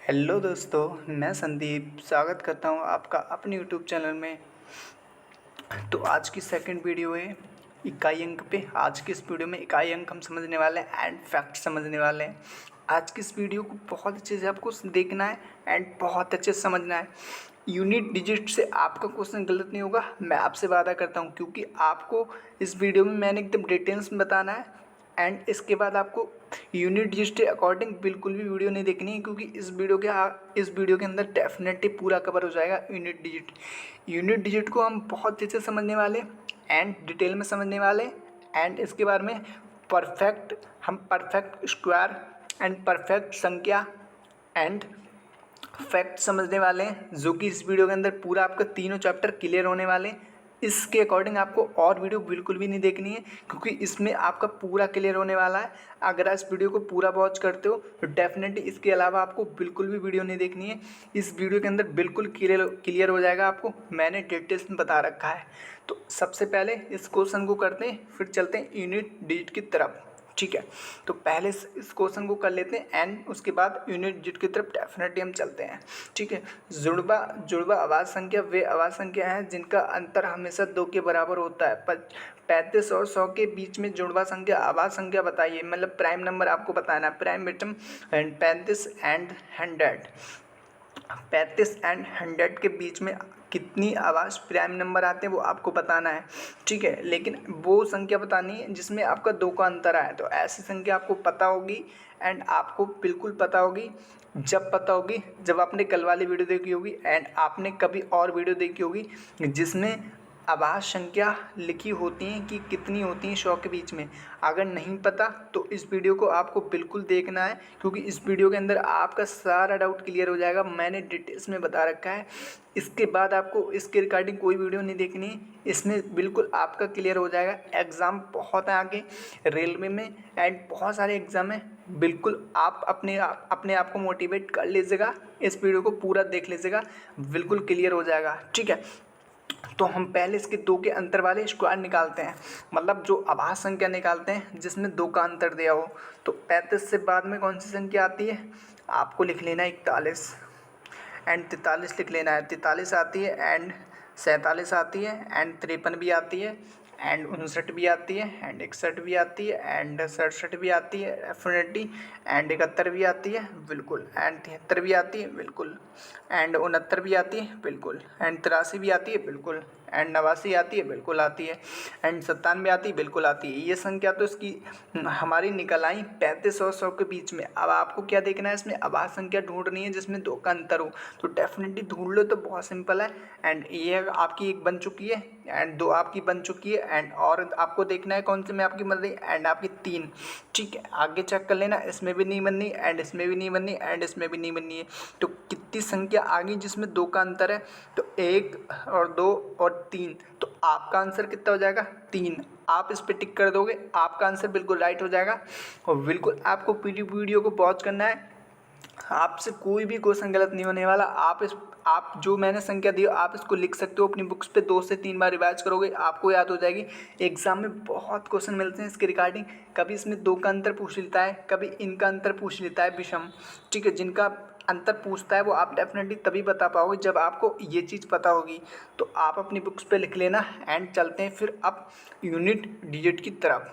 Hello दोस्तों, मैं संदीप स्वागत करता हूँ आपका अपने यूट्यूब चैनल में। तो आज की सेकंड वीडियो है इकाई अंक पे। आज की इस वीडियो में इकाई अंक हम समझने वाले हैं एंड फैक्ट समझने वाले हैं। आज की इस वीडियो को बहुत अच्छे से आपको देखना है एंड बहुत अच्छे से समझना है। यूनिट डिजिट से आपका क्वेश्चन गलत नहीं होगा, मैं आपसे वादा करता हूँ, क्योंकि आपको इस वीडियो में मैंने एकदम डिटेल्स में बताना है। एंड इसके बाद आपको यूनिट डिजिट के अकॉर्डिंग बिल्कुल भी वीडियो नहीं देखनी है, क्योंकि इस वीडियो के अंदर डेफिनेटली पूरा कवर हो जाएगा यूनिट डिजिट को हम बहुत अच्छे से समझने वाले एंड डिटेल में समझने वाले। एंड इसके बारे में परफेक्ट स्क्वायर एंड परफेक्ट संख्या एंड फैक्ट समझने वाले हैं, जो कि इस वीडियो के अंदर पूरा आपका तीनों चैप्टर क्लियर होने वाले हैं। इसके अकॉर्डिंग आपको और वीडियो बिल्कुल भी नहीं देखनी है, क्योंकि इसमें आपका पूरा क्लियर होने वाला है। अगर आप इस वीडियो को पूरा वॉच करते हो तो डेफिनेटली इसके अलावा आपको बिल्कुल भी वीडियो नहीं देखनी है। इस वीडियो के अंदर बिल्कुल क्लियर हो जाएगा, आपको मैंने डिटेल्स में बता रखा है। तो सबसे पहले इस क्वेश्चन को करते हैं, फिर चलते हैं यूनिट डिजिट की तरफ। ठीक है, तो पहले इस क्वेश्चन को कर लेते हैं एंड उसके बाद यूनिट डिजिट की तरफ डेफिनेटली हम चलते हैं। ठीक है, जुड़वा आवाज़ संख्या वे आवाज़ संख्या हैं जिनका अंतर हमेशा 2 के बराबर होता है। 35 और 100 के बीच में जुड़वा संख्या आवाज़ संख्या बताइए, मतलब प्राइम नंबर आपको बताना है। प्राइम मिटम 35 एंड 100, 35 एंड 100 के बीच में कितनी आवाज़ प्राइम नंबर आते हैं वो आपको बताना है। ठीक है, लेकिन वो संख्या बतानी है जिसमें आपका 2 का अंतर आए। तो ऐसी संख्या आपको पता होगी एंड आपको बिल्कुल पता होगी। जब पता होगी जब आपने कल वाली वीडियो देखी होगी एंड आपने कभी और वीडियो देखी होगी जिसमें आवाज़ संख्या लिखी होती हैं कि कितनी होती हैं 100 के बीच में। अगर नहीं पता तो इस वीडियो को आपको बिल्कुल देखना है, क्योंकि इस वीडियो के अंदर आपका सारा डाउट क्लियर हो जाएगा। मैंने डिटेल्स में बता रखा है। इसके बाद आपको इसके रिगार्डिंग कोई वीडियो नहीं देखनी है, इसमें बिल्कुल आपका क्लियर हो जाएगा। एग्ज़ाम बहुत है आगे रेलवे में एंड बहुत सारे एग्ज़ाम हैं। बिल्कुल आप अपने आप को मोटिवेट कर लीजिएगा, इस वीडियो को पूरा देख लीजिएगा, बिल्कुल क्लियर हो जाएगा। ठीक है, तो हम पहले इसके 2 के अंतर वाले स्क्वायर निकालते हैं, मतलब जो आभाज्य संख्या निकालते हैं जिसमें 2 का अंतर दिया हो। तो 35 से बाद में कौन सी संख्या आती है, आपको लिख लेना है 41 एंड 43 लिख लेना है। 43 आती है एंड 47 आती है एंड 53 भी आती है एंड 59 भी आती है एंड 61 भी आती है एंड 67 भी आती है डेफिनेटली एंड 71 भी आती है बिल्कुल एंड 73 भी आती है बिल्कुल एंड 69 भी आती है बिल्कुल एंड 83 भी आती है बिल्कुल एंड 89 आती है बिल्कुल आती है एंड 97 आती है बिल्कुल आती है। ये संख्या तो इसकी हमारी निकल आई 35 और 100 के बीच में। अब आपको क्या देखना है, इसमें आभाज्य संख्या ढूंढनी है जिसमें 2 का अंतर हो। तो डेफिनेटली ढूंढ लो, तो बहुत सिंपल है। एंड ये आपकी एक बन चुकी है एंड 2 आपकी बन चुकी है एंड और आपको देखना है कौन से में आपकी बन रही है एंड आपकी 3। ठीक है, आगे चेक कर लेना, इसमें भी नहीं बननी एंड इसमें भी नहीं बननी एंड इसमें भी नहीं बननी है। तो कितनी संख्या आ गई जिसमें 2 का अंतर है, तो 1 और 2 और 3। तो आपका आंसर कितना हो जाएगा, 3। आप इस पे टिक कर दोगे, आपका आंसर बिल्कुल राइट हो जाएगा। और बिल्कुल आपको वीडियो को पॉज करना है, आपसे कोई भी क्वेश्चन गलत नहीं होने वाला। आप जो मैंने संख्या दी आप इसको लिख सकते हो अपनी बुक्स पे, 2 से 3 बार रिवाइज करोगे आपको याद हो जाएगी। एग्जाम में बहुत क्वेश्चन मिलते हैं इसके रिगार्डिंग, कभी इसमें 2 का अंतर पूछ लेता है, कभी इनका अंतर पूछ लेता है विषम। ठीक है, जिनका अंतर पूछता है वो आप डेफिनेटली तभी बता पाओगे जब आपको ये चीज़ पता होगी। तो आप अपनी बुक्स पे लिख लेना एंड चलते हैं फिर अब यूनिट डिजिट की तरफ।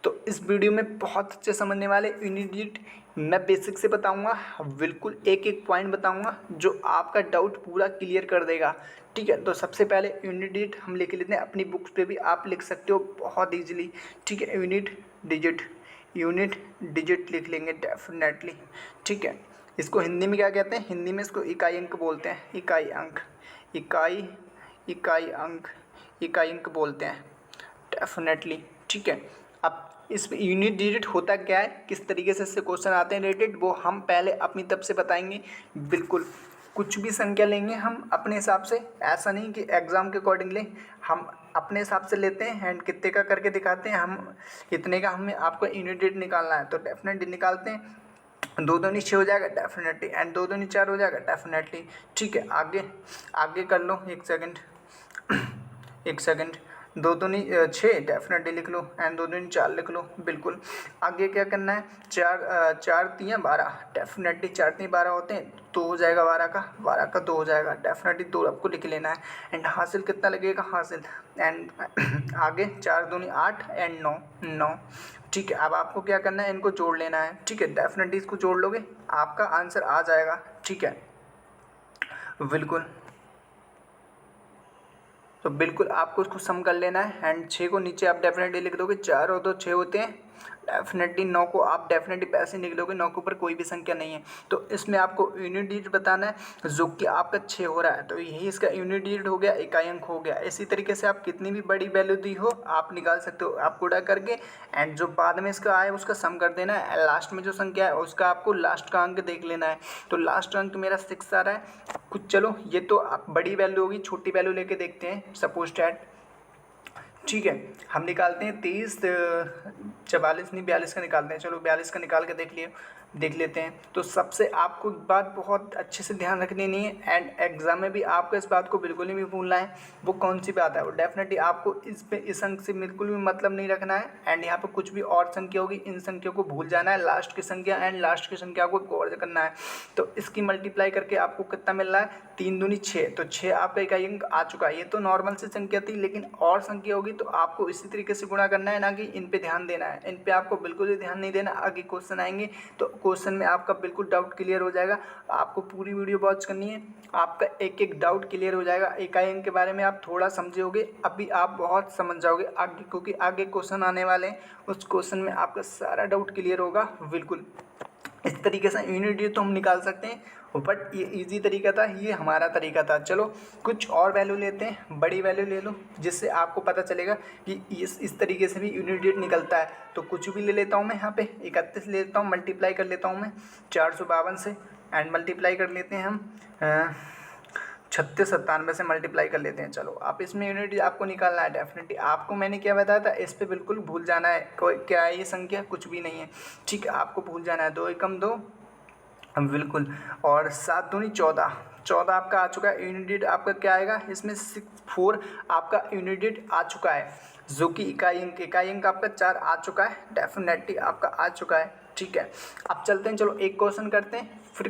तो इस वीडियो में बहुत अच्छे समझने वाले यूनिट डिजिट मैं बेसिक से बताऊंगा, बिल्कुल एक एक पॉइंट बताऊंगा जो आपका डाउट पूरा क्लियर कर देगा। ठीक है, तो सबसे पहले यूनिट डिजिट हम लिख लेते हैं, अपनी बुक्स पे भी आप लिख सकते हो बहुत इजीली। ठीक है, यूनिट डिजिट लिख लेंगे डेफिनेटली। ठीक है, इसको हिंदी में क्या कहते हैं, हिंदी में इसको इकाई अंक बोलते हैं। इकाई अंक इकाई अंक बोलते हैं डेफिनेटली। ठीक है, अब इस यूनिट डिजिट होता क्या है, किस तरीके से इससे क्वेश्चन आते हैं रिलेटेड, वो हम पहले अपनी तरफ से बताएंगे। बिल्कुल कुछ भी संख्या लेंगे हम अपने हिसाब से, ऐसा नहीं कि एग्ज़ाम के अकॉर्डिंग लें, हम अपने हिसाब से लेते हैं एंड कितने का करके दिखाते हैं। हम इतने का हमें आपको यूनिट डिजिट निकालना है तो डेफिनेटली निकालते हैं। 2 दूनी 6 हो जाएगा डेफिनेटली एंड 2 दूनी 4 हो जाएगा डेफिनेटली। ठीक है, आगे कर लो, एक सेकंड दो दूनी 6 डेफिनेटली लिख लो, एंड दो दूनी 4 लिख लो बिल्कुल। आगे क्या करना है, 4 3 12, डेफिनेटली 4 3 12 होते हैं, 2 हो जाएगा 12 का 2 हो जाएगा, डेफिनेटली 2 आपको लिख लेना है। एंड हासिल कितना लगेगा, हासिल एंड आगे 4 दूनी 8 एंड 9 9। ठीक है, अब आपको क्या करना है, इनको जोड़ लेना है। ठीक है, डेफिनेटली इसको जोड़ लोगे आपका आंसर आ जाएगा। ठीक है बिल्कुल, तो बिल्कुल आपको उसको सम कर लेना है। एंड 6 को नीचे आप डेफिनेटली लिख दोगे, 4 और 2 6 होते हैं, डेफिनेटली 9 को आप डेफिनेटली पैसे निकलोगे, 9 के ऊपर कोई भी संख्या नहीं है। तो इसमें आपको यूनिट डिजिट बताना है जो कि आपका 6 हो रहा है, तो यही इसका यूनिट डिजिट हो गया, इकाई अंक हो गया। इसी तरीके से आप कितनी भी बड़ी वैल्यू दी हो आप निकाल सकते हो, आप गुणा करके, एंड जो बाद में इसका आए उसका सम कर देना है। लास्ट में जो संख्या है उसका आपको लास्ट का अंक देख लेना है। तो लास्ट अंक मेरा 6 आ रहा है कुछ। चलो ये तो आप बड़ी वैल्यू होगी, छोटी वैल्यू लेके देखते हैं, सपोज डैट। ठीक है, हम निकालते हैं 23 44 नहीं 42 का निकालते हैं। चलो 42 का निकाल के देख लेते हैं। तो सबसे आपको बात बहुत अच्छे से ध्यान रखनी नहीं है, एंड एग्जाम में भी आपको इस बात को बिल्कुल नहीं भूलना है। वो कौन सी बात है, वो डेफिनेटली आपको इस अंक से बिल्कुल भी मतलब नहीं रखना है। एंड यहाँ पर कुछ भी और संख्या होगी, इन संख्या को भूल जाना है, लास्ट की संख्या एंड लास्ट की संख्या को गौर करना है। तो इसकी मल्टीप्लाई करके आपको कितना मिल रहा है, 3 दूनी 6, तो 6 आपका इकाई अंक आ चुका है। ये तो नॉर्मल सी संख्या थी, लेकिन और संख्या होगी तो आपको इसी तरीके से गुणा करना है, ना कि इन पे ध्यान देना है। इन पे आपको बिल्कुल भी ध्यान नहीं देना। आगे क्वेश्चन आएंगे तो क्वेश्चन में आपका बिल्कुल डाउट क्लियर हो जाएगा। आपको पूरी वीडियो वॉच करनी है, आपका एक एक डाउट क्लियर हो जाएगा। इकाई अंक के बारे में आप थोड़ा समझोगे, अभी आप बहुत समझ जाओगे आगे, क्योंकि आगे क्वेश्चन आने वाले हैं, उस क्वेश्चन में आपका सारा डाउट क्लियर होगा बिल्कुल। इस तरीके से यूनिट डिजिट तो हम निकाल सकते हैं, बट ये इजी तरीका था, ये हमारा तरीका था। चलो कुछ और वैल्यू लेते हैं, बड़ी वैल्यू ले लो, जिससे आपको पता चलेगा कि इस तरीके से भी यूनिट डिजिट निकलता है। तो कुछ भी ले लेता हूँ मैं, यहाँ पे 31 ले लेता हूँ, मल्टीप्लाई कर लेता हूँ मैं 452 से, एंड मल्टीप्लाई कर लेते हैं हम 36 97 से मल्टीप्लाई कर लेते हैं। चलो आप इसमें यूनिट आपको निकालना है, डेफिनेटली आपको मैंने क्या बताया था, इस पे बिल्कुल भूल जाना है। कोई क्या है ये संख्या, कुछ भी नहीं है। ठीक है, आपको भूल जाना है, 2 एकम 2 बिल्कुल, और 7 दूनी 14, 14 आपका आ चुका है। यूनिट डिजिट आपका क्या आएगा, इसमें 4 आपका यूनिट डिजिट आ चुका है, जो कि इकाई अंक आपका 4 आ चुका है, डेफिनेटली आपका आ चुका है। ठीक है, अब चलते हैं, चलो एक क्वेश्चन करते हैं, फिर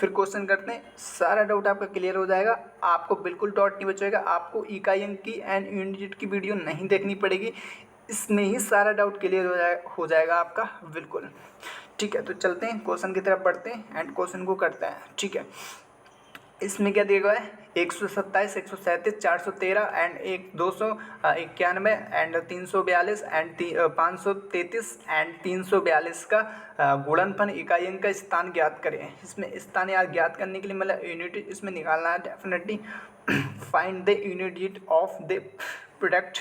क्वेश्चन करते हैं, सारा डाउट आपका क्लियर हो जाएगा। आपको बिल्कुल डाउट नहीं बचेगा, आपको इकाई अंक की एंड यूनिट डिजिट की वीडियो नहीं देखनी पड़ेगी, इसमें ही सारा डाउट क्लियर हो जाएगा आपका बिल्कुल। ठीक है, तो चलते हैं क्वेश्चन की तरफ बढ़ते हैं एंड क्वेश्चन को करते हैं। ठीक है, इसमें क्या दिया गया है, 127 137 413 एंड 291 एंड 342 एंड 533 एंड 342 का गुणनफल इकाई अंक का स्थान ज्ञात करें। इसमें स्थान ज्ञात करने के लिए मतलब यूनिट इसमें निकालना है, definitely find the unit digit of the product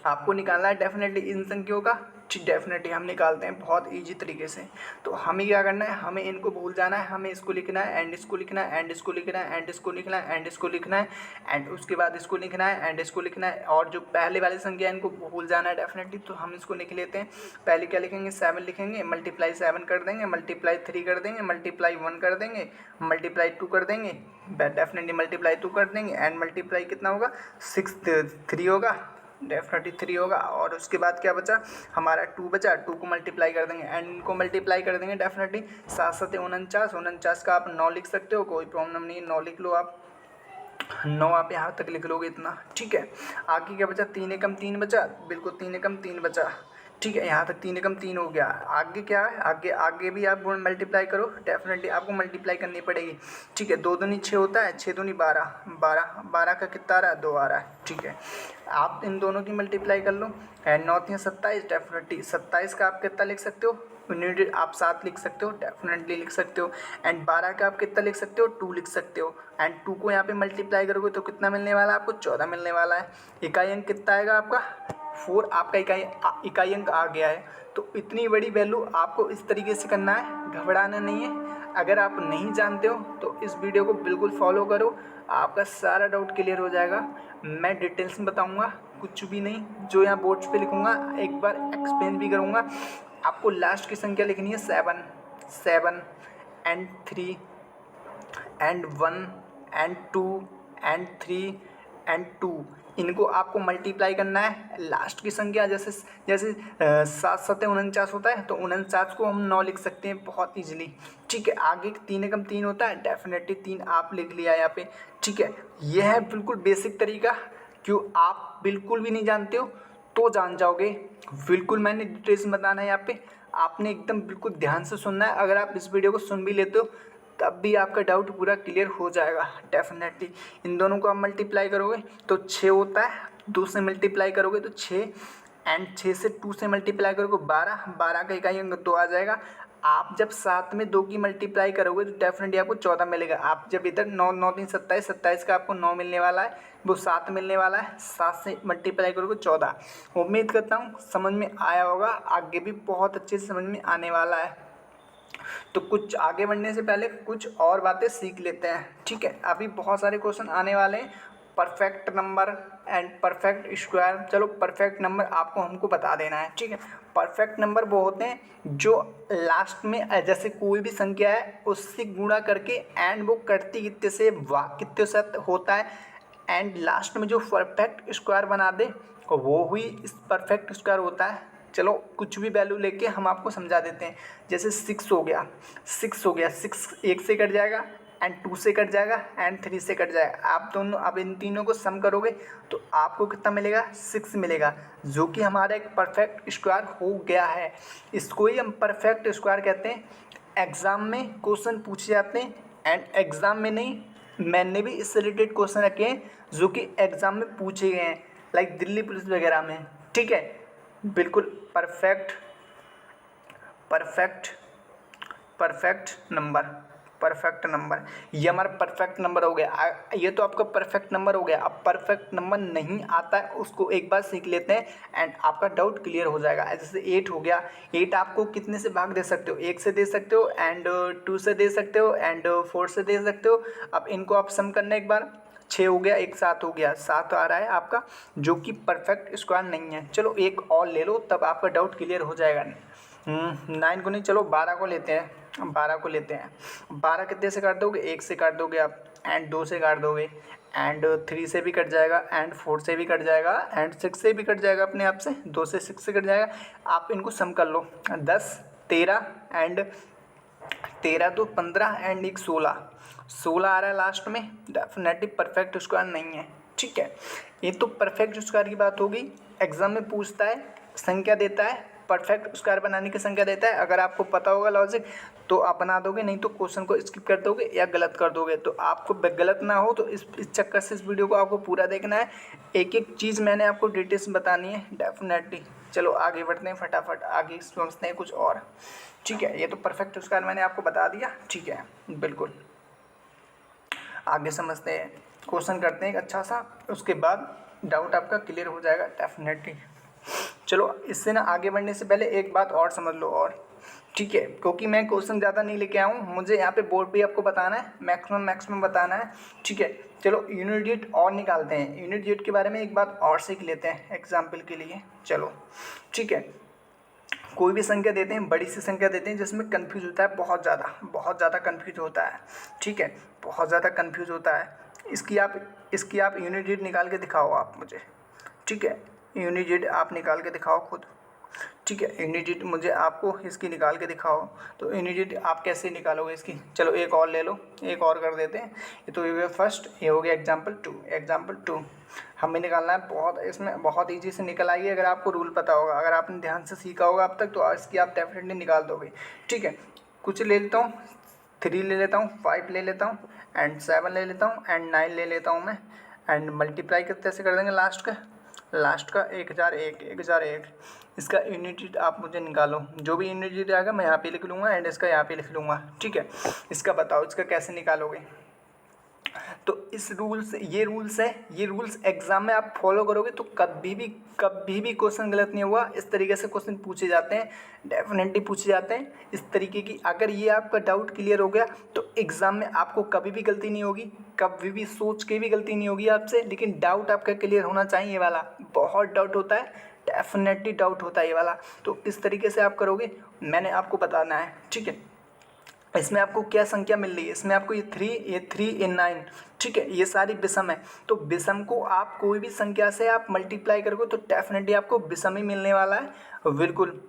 आपको निकालना है, डेफिनेटली इन संख्याओं का। डेफिनेटली हम निकालते हैं बहुत इजी तरीके से। तो हमें क्या करना है, हमें इनको भूल जाना है, हमें इसको लिखना है एंड इसको लिखना है एंड इसको लिखना है एंड इसको लिखना है एंड इसको लिखना है एंड उसके बाद इसको लिखना है एंड इसको लिखना है, और जो पहले वाली संख्या है इनको भूल जाना है डेफिनेटली। तो हम इसको लिख लेते हैं, पहले क्या लिखेंगे, 7 लिखेंगे, मल्टीप्लाई 7 कर देंगे, मल्टीप्लाई 3 कर देंगे, मल्टीप्लाई 1 कर देंगे, मल्टीप्लाई 2 कर देंगे, डेफिनेटली मल्टीप्लाई 2 कर देंगे, एंड मल्टीप्लाई कितना होगा, 3 होगा, डेफिनेटली 3 होगा। और उसके बाद क्या बचा हमारा, 2 बचा, 2 को मल्टीप्लाई कर देंगे एंड इनको मल्टीप्लाई कर देंगे, डेफिनेटली 7 7 49 का आप 9 लिख सकते हो, कोई प्रॉब्लम नहीं है, 9 लिख लो आप, 9 आप यहाँ तक लिख लोगे इतना। ठीक है, आगे क्या बचा, 3 एकम 3 बचा, बिल्कुल 3 एकम 3 बचा। ठीक है, यहाँ तक 3 एकम 3 हो गया। आगे क्या है, आगे भी आप मल्टीप्लाई करो, डेफिनेटली आपको मल्टीप्लाई करनी पड़ेगी। ठीक है, 2 दूनी 6 होता है, 6 दूनी 12, 12 का कितना आ रहा है, 2 आ रहा है। ठीक है, आप इन दोनों की मल्टीप्लाई कर लो, एंड 9 3 27, डेफिनेटली 27 का आप कितना लिख सकते हो, यूनिट आप 7 लिख सकते हो, डेफिनेटली लिख सकते हो। एंड 12 का आप कितना लिख सकते हो, 2 लिख सकते हो, एंड 2 को यहाँ पे मल्टीप्लाई करोगे तो कितना मिलने वाला है आपको, 14 मिलने वाला है। इकाई अंक कितना आएगा आपका, 4 आपका इकाई अंक आ गया है। तो इतनी बड़ी वैल्यू आपको इस तरीके से करना है, घबराना नहीं है। अगर आप नहीं जानते हो तो इस वीडियो को बिल्कुल फॉलो करो, आपका सारा डाउट क्लियर हो जाएगा। मैं डिटेल्स में बताऊंगा, कुछ भी नहीं, जो यहाँ बोर्ड्स पे लिखूंगा एक बार एक्सप्लेन भी करूंगा। आपको लास्ट की संख्या लिखनी है 7 and 3 and 1 and 2 and 3 and 2 इनको आपको मल्टीप्लाई करना है। लास्ट की संख्या जैसे जैसे 7 7 49 होता है तो 49 को हम 9 लिख सकते हैं बहुत ईजिली। ठीक है, आगे 3 एकम 3 होता है, डेफिनेटली 3 आप लिख लिया यहाँ पे। ठीक है, यह है बिल्कुल बेसिक तरीका। क्यों आप बिल्कुल भी नहीं जानते हो तो जान जाओगे। बिल्कुल मैंने डिटेल्स में बताना है यहाँ पे, आपने एकदम बिल्कुल ध्यान से सुनना है। अगर आप इस वीडियो को सुन भी लेते हो तब भी आपका डाउट पूरा क्लियर हो जाएगा डेफिनेटली। इन दोनों को आप मल्टीप्लाई करोगे तो 6 होता है, 2 से मल्टीप्लाई करोगे तो 6 एंड 6 से 2 से मल्टीप्लाई करोगे 12, 12 का इकाई अंक 2 आ जाएगा। आप जब साथ में 2 की मल्टीप्लाई करोगे तो डेफिनेटली आपको 14 मिलेगा। आप जब इधर 9 9 3 27, 27 का आपको 9 मिलने वाला है, वो 7 मिलने वाला है, 7 से मल्टीप्लाई करोगे 14। उम्मीद करता हूँ समझ में आया होगा, आगे भी बहुत अच्छे से समझ में आने वाला है। तो कुछ आगे बढ़ने से पहले कुछ और बातें सीख लेते हैं। ठीक है, अभी बहुत सारे क्वेश्चन आने वाले हैं, perfect number and perfect square. चलो परफेक्ट नंबर आपको हमको बता देना है। ठीक है, परफेक्ट नंबर वो होते हैं जो लास्ट में जैसे कोई भी संख्या है उससे गुणा करके एंड वो कटती कितने से कितने से होता है एंड लास्ट में जो परफेक्ट स्क्वायर बना दे वो हुई इस परफेक्ट स्क्वायर होता है। चलो कुछ भी वैल्यू लेके हम आपको समझा देते हैं। जैसे 6 हो गया, 6 हो गया, 6 1 से कट जाएगा एंड 2 से कट जाएगा एंड 3 से कट जाएगा। आप दोनों अब इन तीनों को सम करोगे तो आपको कितना मिलेगा, 6 मिलेगा, जो कि हमारा एक परफेक्ट स्क्वायर हो गया है। इसको ही हम परफेक्ट स्क्वायर कहते हैं। एग्ज़ाम में क्वेश्चन पूछे जाते हैं एंड एग्ज़ाम में नहीं, मैंने भी इससे रिलेटेड क्वेश्चन रखे हैं जो कि एग्ज़ाम में पूछे गए हैं, लाइक दिल्ली पुलिस वगैरह में। ठीक है, बिल्कुल perfect perfect perfect number, perfect number, ये हमारा परफेक्ट नंबर हो गया। ये तो आपका परफेक्ट नंबर हो गया। अब परफेक्ट नंबर नहीं आता है उसको एक बार सीख लेते हैं एंड आपका डाउट क्लियर हो जाएगा। जैसे 8 हो गया, 8 आपको कितने से भाग दे सकते हो, 1 से दे सकते हो एंड 2 से दे सकते हो एंड 4 से दे सकते हो। अब इनको आप सम करना एक बार, 6 हो गया, एक 7 हो गया, 7 आ रहा है आपका, जो कि परफेक्ट स्क्वायर नहीं है। चलो एक और ले लो तब आपका डाउट क्लियर हो जाएगा। 9 को नहीं, चलो 12 को लेते हैं, 12 को लेते हैं। 12 कितने से काट दोगे, 1 से काट दोगे आप एंड 2 से काट दोगे एंड 3 से भी कट जाएगा एंड 4 से भी कट जाएगा एंड 6 से भी कट जाएगा अपने आप से, 2 से 6 से कट जाएगा। आप इनको सम कर लो, 10 13 एंड 13 तो 15 एंड एक 16, 16 आ रहा है लास्ट में, डेफिनेटली परफेक्ट स्क्वायर नहीं है। ठीक है, ये तो परफेक्ट स्क्वायर की बात होगी। एग्जाम में पूछता है, संख्या देता है, परफेक्ट स्क्वायर बनाने की संख्या देता है। अगर आपको पता होगा लॉजिक तो आप बना दोगे, नहीं तो क्वेश्चन को स्किप कर दोगे या गलत कर दोगे। तो आपको गलत ना हो तो इस चक्कर से इस वीडियो को आपको पूरा देखना है। एक एक चीज़ मैंने आपको डिटेल्स बतानी है डेफिनेटली। चलो आगे बढ़ते हैं, फटाफट आगे समझते हैं कुछ और। ठीक है, ये तो परफेक्ट स्क्वायर मैंने आपको बता दिया। ठीक है, बिल्कुल आगे समझते हैं, क्वेश्चन करते हैं एक अच्छा सा, उसके बाद डाउट आपका क्लियर हो जाएगा डेफिनेटली। चलो इससे ना आगे बढ़ने से पहले एक बात और समझ लो और। ठीक है, क्योंकि मैं क्वेश्चन ज़्यादा नहीं लेके आया हूँ, मुझे यहाँ पे बोर्ड पे आपको बताना है, मैक्सिमम बताना है। ठीक है, चलो यूनिट डिजिट और निकालते हैं। यूनिट डिजिट के बारे में एक बात और सीख लेते हैं एग्जाम्पल के लिए। चलो ठीक है, कोई भी संख्या देते हैं, बड़ी सी संख्या देते हैं जिसमें कन्फ्यूज होता है, बहुत ज़्यादा कन्फ्यूज होता है। ठीक है, बहुत ज़्यादा कन्फ्यूज होता है। इसकी आप यूनिट डिजिट निकाल के दिखाओ आप मुझे। ठीक है, यूनिट डिजिट आप निकाल के दिखाओ खुद। ठीक है, यूनिट डिजिट मुझे आपको इसकी निकाल के दिखाओ। तो यूनिट डिजिट आप कैसे निकालोगे इसकी, चलो एक और ले लो, एक और कर देते हैं। ये तो ये हो गया फर्स्ट, ये हो गया एग्जाम्पल टू हमें निकालना है। बहुत इसमें बहुत ईजी से निकल आएगी अगर आपको रूल पता होगा, अगर आपने ध्यान से सीखा होगा अब तक तो इसकी आप डेफिनेटली निकाल दोगे। ठीक है, कुछ ले लेता हूँ, 3 ले लेता हूँ, 5 ले लेता हूँ एंड 7 ले लेता हूँ एंड 9 ले लेता हूँ मैं एंड मल्टीप्लाई कितने से कर देंगे लास्ट का 1001। इसका यूनिट डिजिट आप मुझे निकालो, जो भी यूनिट डिजिट आएगा मैं यहाँ पे लिख लूँगा एंड इसका यहाँ पे लिख लूँगा। ठीक है, इसका बताओ इसका कैसे निकालोगे। तो इस ये रूल्स एग्जाम में आप फॉलो करोगे तो कभी भी क्वेश्चन गलत नहीं हुआ। इस तरीके से क्वेश्चन पूछे जाते हैं, डेफिनेटली पूछे जाते हैं इस तरीके की। अगर ये आपका डाउट क्लियर हो गया तो एग्जाम में आपको कभी भी गलती नहीं होगी, कभी भी सोच के भी गलती नहीं होगी आपसे। लेकिन डाउट आपका क्लियर होना चाहिए, ये वाला बहुत डाउट होता है, डेफिनेटली डाउट होता है ये वाला। तो इस तरीके से आप करोगे, मैंने आपको बताना है। ठीक है, इसमें आपको क्या संख्या मिल रही है, इसमें आपको ये 3 ये 9, ठीक है, ये सारी विषम है। तो विषम को आप कोई भी संख्या से आप मल्टीप्लाई करोगे तो डेफिनेटली आपको विषम ही मिलने वाला है। बिल्कुल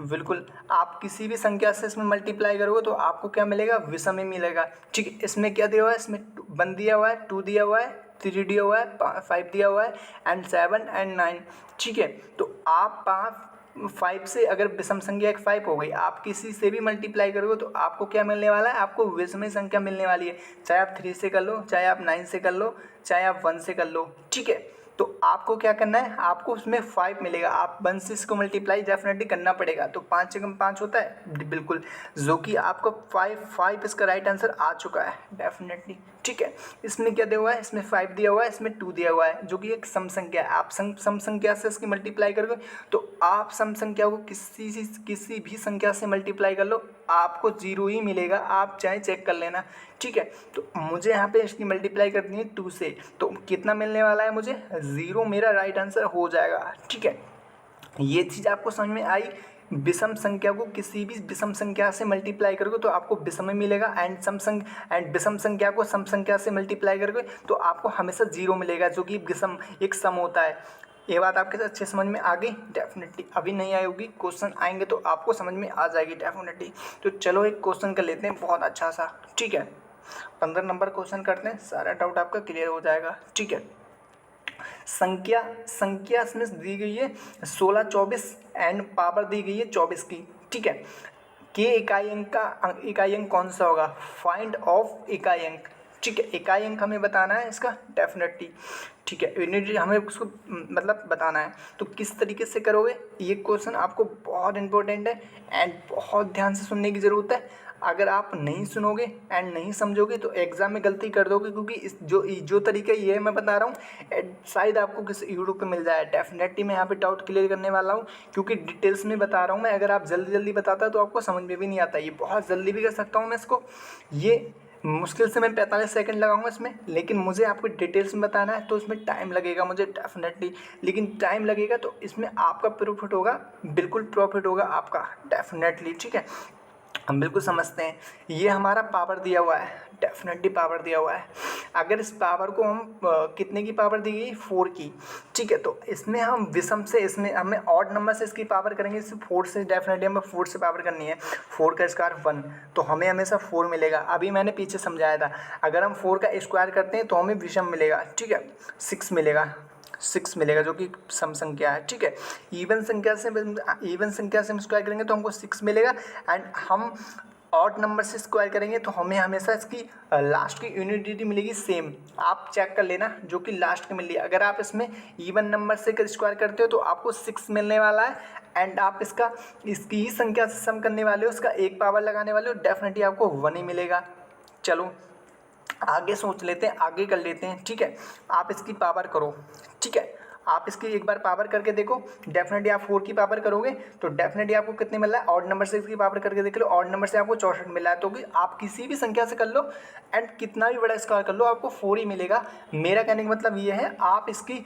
बिल्कुल, आप किसी भी संख्या से इसमें मल्टीप्लाई करोगे तो आपको क्या मिलेगा, विषम ही मिलेगा। ठीक है, इसमें क्या दिया हुआ है, इसमें 1 दिया हुआ है, 2 दिया हुआ है, 3 दिया हुआ है, 5 दिया हुआ है एंड 7 एंड 9। ठीक है, तो आप 5 से अगर विषम संख्या एक 5 हो गई, आप किसी से भी मल्टीप्लाई करोगे तो आपको क्या मिलने वाला है, आपको विषम संख्या मिलने वाली है। चाहे आप 3 से कर लो, चाहे आप 9 से कर लो, चाहे आप 1 से कर लो। ठीक है, तो आपको क्या करना है, आपको उसमें 5 मिलेगा, आप 1 से इसको मल्टीप्लाई डेफिनेटली करना पड़ेगा। तो 5 से कम 5 होता है, बिल्कुल, जो कि आपको 5 इसका राइट आंसर आ चुका है डेफिनेटली। ठीक है, इसमें क्या दिया हुआ है, इसमें 5 दिया हुआ है, इसमें 2 दिया हुआ है, जो कि एक सम संख्या है। आप सम संख्या से इसकी मल्टीप्लाई करोगे तो आप सम संख्या को किसी भी संख्या से मल्टीप्लाई कर लो, आपको 0 ही मिलेगा, आप चाहे चेक कर लेना। ठीक है, तो मुझे यहाँ पे इसकी मल्टीप्लाई करनी है 2 से, तो कितना मिलने वाला है मुझे, 0 मेरा राइट आंसर हो जाएगा। ठीक है, ये चीज़ आपको समझ में आई। विषम संख्या को किसी भी विषम संख्या से मल्टीप्लाई करोगे तो आपको विषम ही मिलेगा, एंड विषम संख्या को सम संख्या से मल्टीप्लाई करोगे तो आपको हमेशा 0 मिलेगा, जो कि विषम एक सम होता है। ये बात आपके साथ अच्छे समझ में आ गई डेफिनेटली। अभी नहीं आई होगी, क्वेश्चन आएंगे तो आपको समझ में आ जाएगी डेफिनेटली। तो चलो एक क्वेश्चन कर लेते हैं बहुत अच्छा सा। ठीक है, 15 नंबर क्वेश्चन करते हैं, सारा डाउट आपका क्लियर हो जाएगा। ठीक है, संख्या इसमें दी गई है 16, 24 एंड पावर दी गई है 24 की। ठीक है, के इकाई अंक कौन सा होगा, फाइंड ऑफ इकाई अंक। ठीक है, इकाई अंक हमें बताना है इसका डेफिनेटली। ठीक है, यूनिट हमें उसको मतलब बताना है। तो किस तरीके से करोगे, ये क्वेश्चन आपको बहुत इंपॉर्टेंट है एंड बहुत ध्यान से सुनने की ज़रूरत है। अगर आप नहीं सुनोगे एंड नहीं समझोगे तो एग्ज़ाम में गलती कर दोगे, क्योंकि इस जो तरीका ये मैं बता रहा हूँ शायद आपको किसी यूट्यूब पे मिल जाए। डेफिनेटली मैं यहाँ पे डाउट क्लियर करने वाला हूँ, क्योंकि डिटेल्स में बता रहा हूँ मैं। अगर आप जल्दी जल्दी बताता तो आपको समझ में भी नहीं आता। ये बहुत जल्दी भी कर सकता हूँ मैं इसको, ये मुश्किल से मैं 45 सेकंड लगाऊंगा इसमें, लेकिन मुझे आपको डिटेल्स में बताना है तो इसमें टाइम लगेगा मुझे डेफिनेटली। लेकिन टाइम लगेगा तो इसमें आपका प्रॉफिट होगा, बिल्कुल प्रॉफिट होगा आपका डेफिनेटली। ठीक है, हम बिल्कुल समझते हैं। ये हमारा पावर दिया हुआ है, डेफिनेटली पावर दिया हुआ है। अगर इस पावर को हम कितने की पावर दी गई, 4 की। ठीक है, तो इसमें हम विषम से, इसमें हमें ऑड नंबर से इसकी पावर करेंगे, इस 4 से डेफिनेटली हमें 4 से पावर करनी है। 4 का स्क्वायर 1, तो हमें हमेशा 4 मिलेगा। अभी मैंने पीछे समझाया था, अगर हम 4 का स्क्वायर करते हैं तो हमें विषम मिलेगा। ठीक है, 6 मिलेगा, जो कि सम संख्या है। ठीक है, इवन संख्या से हम स्क्वायर करेंगे तो हमको 6 मिलेगा, एंड हम ऑड नंबर से स्क्वायर करेंगे तो हमें हमेशा इसकी लास्ट की यूनिटी मिलेगी सेम। आप चेक कर लेना, जो कि लास्ट की मिल रही है। अगर आप इसमें इवन नंबर से स्क्वायर करते हो तो आपको 6 मिलने वाला है, एंड आप इसकी ही संख्या से सम करने वाले हो, उसका एक पावर लगाने वाले हो, डेफिनेटली आपको 1 ही मिलेगा। चलो आगे सोच लेते हैं, आगे कर लेते हैं। ठीक है, आप इसकी पावर करो। ठीक है, आप इसकी एक बार पावर करके देखो, डेफिनेटली आप 4 की पावर करोगे तो डेफिनेटली आपको कितने मिल रहा है, ऑड नंबर से इसकी पावर करके देख लो, ऑड नंबर से आपको 64 मिला है। तो कि आप किसी भी संख्या से कर लो एंड कितना भी बड़ा स्क्वायर कर लो, आपको 4 ही मिलेगा। मेरा कहने का मतलब ये है, आप इसकी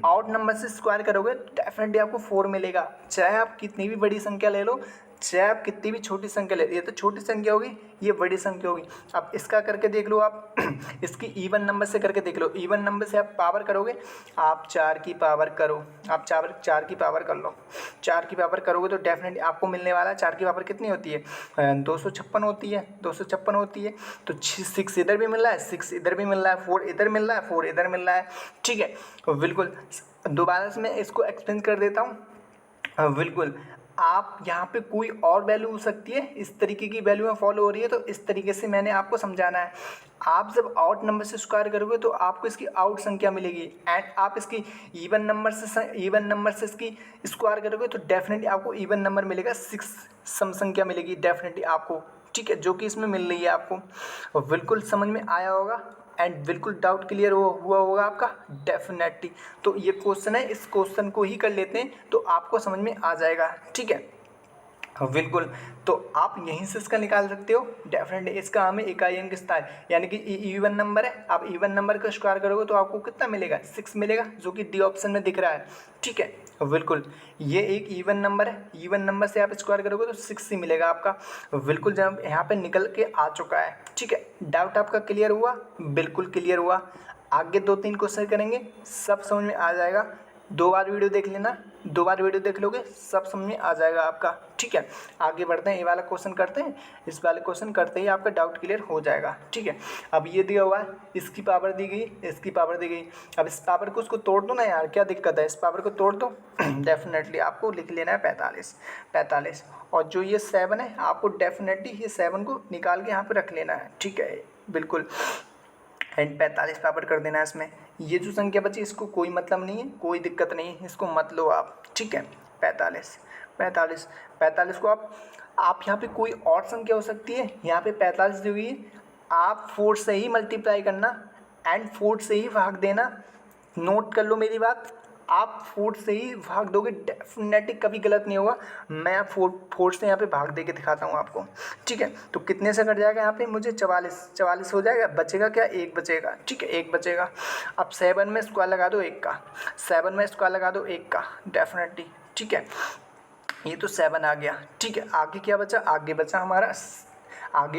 ऑड नंबर से स्क्वायर करोगे डेफिनेटली आपको 4 मिलेगा, चाहे आप कितनी भी बड़ी संख्या ले लो, चाहे आप कितनी भी छोटी संख्या ले। ये तो छोटी संख्या होगी, ये बड़ी संख्या होगी। अब इसका करके देख लो आप इसकी इवन नंबर से करके देख लो। इवन नंबर से आप पावर करोगे, आप 4 की पावर करो, आप 4 की पावर कर लो। 4 की पावर करोगे तो डेफिनेटली आपको मिलने वाला है, 4 की पावर कितनी होती है, 256 होती है, 256 होती है। तो 6 इधर भी मिल रहा है, 6 इधर भी मिल रहा है, 4 इधर मिल रहा है, 4 इधर मिल रहा है। ठीक है, बिल्कुल दोबारा से मैं इसको एक्सप्लेन कर देता हूँ। बिल्कुल, आप यहाँ पे कोई और वैल्यू हो सकती है, इस तरीके की वैल्यू में फॉलो हो रही है, तो इस तरीके से मैंने आपको समझाना है। आप जब आउट नंबर से स्क्वायर करोगे तो आपको इसकी आउट संख्या मिलेगी, एंड आप इसकी इवन नंबर से इसकी स्क्वायर करोगे तो डेफिनेटली आपको इवन नंबर मिलेगा, 6 सम संख्या मिलेगी डेफिनेटली आपको। ठीक है, जो कि इसमें मिल रही है आपको। बिल्कुल समझ में आया होगा एंड बिल्कुल डाउट क्लियर हुआ होगा आपका डेफिनेटली। तो ये क्वेश्चन है, इस क्वेश्चन को ही कर लेते हैं तो आपको समझ में आ जाएगा। ठीक है, बिल्कुल, तो आप यहीं से इसका निकाल सकते हो डेफिनेटली। इसका हमें इकाई अंक स्थान, यानी कि इवन नंबर है, आप इवन नंबर का स्क्वायर करोगे तो आपको कितना मिलेगा, 6 मिलेगा, जो कि डी ऑप्शन में दिख रहा है। ठीक है, बिल्कुल, ये एक इवन नंबर है, इवन नंबर से आप स्क्वायर करोगे तो 6 ही मिलेगा आपका। बिल्कुल जब यहाँ पे निकल के आ चुका है, ठीक है। डाउट आपका क्लियर हुआ? बिल्कुल क्लियर हुआ। आगे 2-3 क्वेश्चन करेंगे, सब समझ में आ जाएगा। 2 बार वीडियो देख लेना, 2 बार वीडियो देख लोगे सब समझ में आ जाएगा आपका, ठीक है। आगे बढ़ते हैं, ये वाला क्वेश्चन करते हैं। इस वाले क्वेश्चन करते ही आपका डाउट क्लियर हो जाएगा, ठीक है। अब ये दिया हुआ है, इसकी पावर दी गई, इसकी पावर दी गई। अब इस पावर को उसको तोड़ दो ना यार, क्या दिक्कत है, इस पावर को तोड़ दो। डेफिनेटली आपको लिख लेना है 45। और जो ये 7 है, आपको डेफिनेटली ये 7 को निकाल के यहाँ पे रख लेना है, ठीक है। बिल्कुल, एंड 45 पावर कर देना है इसमें। ये जो संख्या बची इसको कोई मतलब नहीं है, कोई दिक्कत नहीं है, इसको मत लो आप, ठीक है। 45 को आप यहाँ पे कोई और संख्या हो सकती है, यहाँ पे 45 दी हुई है, आप 4 से ही मल्टीप्लाई करना एंड 4 से ही भाग देना। नोट कर लो मेरी बात, आप 4 से ही भाग दोगे, डेफिनेटली कभी गलत नहीं होगा। मैं 4 से यहाँ पे भाग दे के दिखाता हूँ आपको, ठीक है। तो कितने से कट जाएगा यहाँ पे, मुझे 44 हो जाएगा। बचेगा क्या, 1 बचेगा, ठीक है, 1 बचेगा। अब 7 में स्क्वायर लगा दो 1 का, 7 में स्क्वायर लगा दो 1 का, डेफिनेटली, ठीक है। ये तो 7 आ गया, ठीक है। आगे क्या बचा, आगे बचा हमारा 7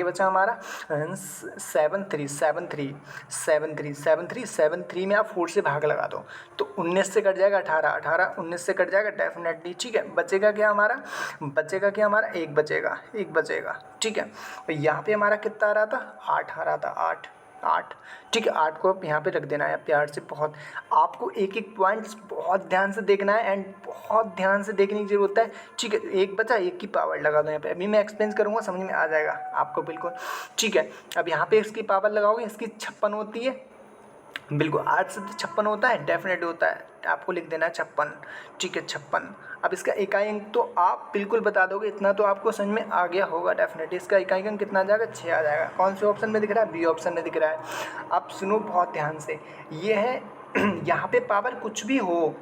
3 में आप 4 से भाग लगा दो तो 19 से कट जाएगा 18, 19 से कट जाएगा डेफिनेटली, ठीक है। बचेगा क्या हमारा, 1 बचेगा, ठीक है। तो यहाँ पे हमारा कितना आ रहा था, 8 आ रहा था, 8, ठीक है। 8 को आप यहाँ पे रख देना है प्यार से। बहुत आपको एक एक पॉइंट्स बहुत ध्यान से देखना है एंड बहुत ध्यान से देखने की जरूरत है, ठीक है। 1 बचा, 1 की पावर लगा दो यहाँ पे, अभी मैं एक्सप्लेन करूँगा, समझ में आ जाएगा आपको, बिल्कुल, ठीक है। अब यहाँ पे इसकी पावर लगाओगे, इसकी 56 होती है, बिल्कुल 8 से तो 56 होता है, डेफिनेट होता है, आपको लिख देना है 56, ठीक है, 56। अब इसका इकाई अंक तो आप बिल्कुल बता दोगे, इतना तो आपको समझ में आ गया होगा डेफिनेटली। इसका इकाई अंक कितना आ जाएगा, 6 आ जाएगा। कौन से ऑप्शन में दिख रहा है, बी ऑप्शन में दिख रहा है। अब सुनो बहुत ध्यान से, ये है यहाँ पे पावर कुछ भी हो,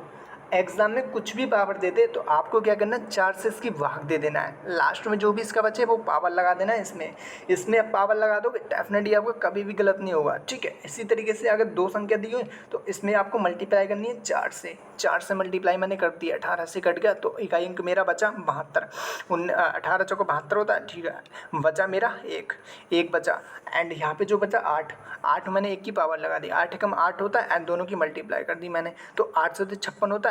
एग्जाम में कुछ भी पावर दे दे तो आपको क्या करना है, 4 से इसकी भाग दे देना है। लास्ट में जो भी इसका बचे वो पावर लगा देना है इसमें आप पावर लगा दोगे डेफिनेटली आपको कभी भी गलत नहीं होगा, ठीक है। इसी तरीके से अगर 2 संख्या दी हुई तो इसमें आपको मल्टीप्लाई करनी है 4 से मल्टीप्लाई मैंने कर दिया, 18 से कट गया तो इकाई अंक मेरा बचा 72। 18 चौको 72 होता है, ठीक है। बचा मेरा 1 बचा, एंड यहाँ पे जो बचा 8 मैंने 1 की पावर लगा दी, 8 कम 8 होता है एंड दोनों की मल्टीप्लाई कर दी मैंने, तो 8 से तो 56 होता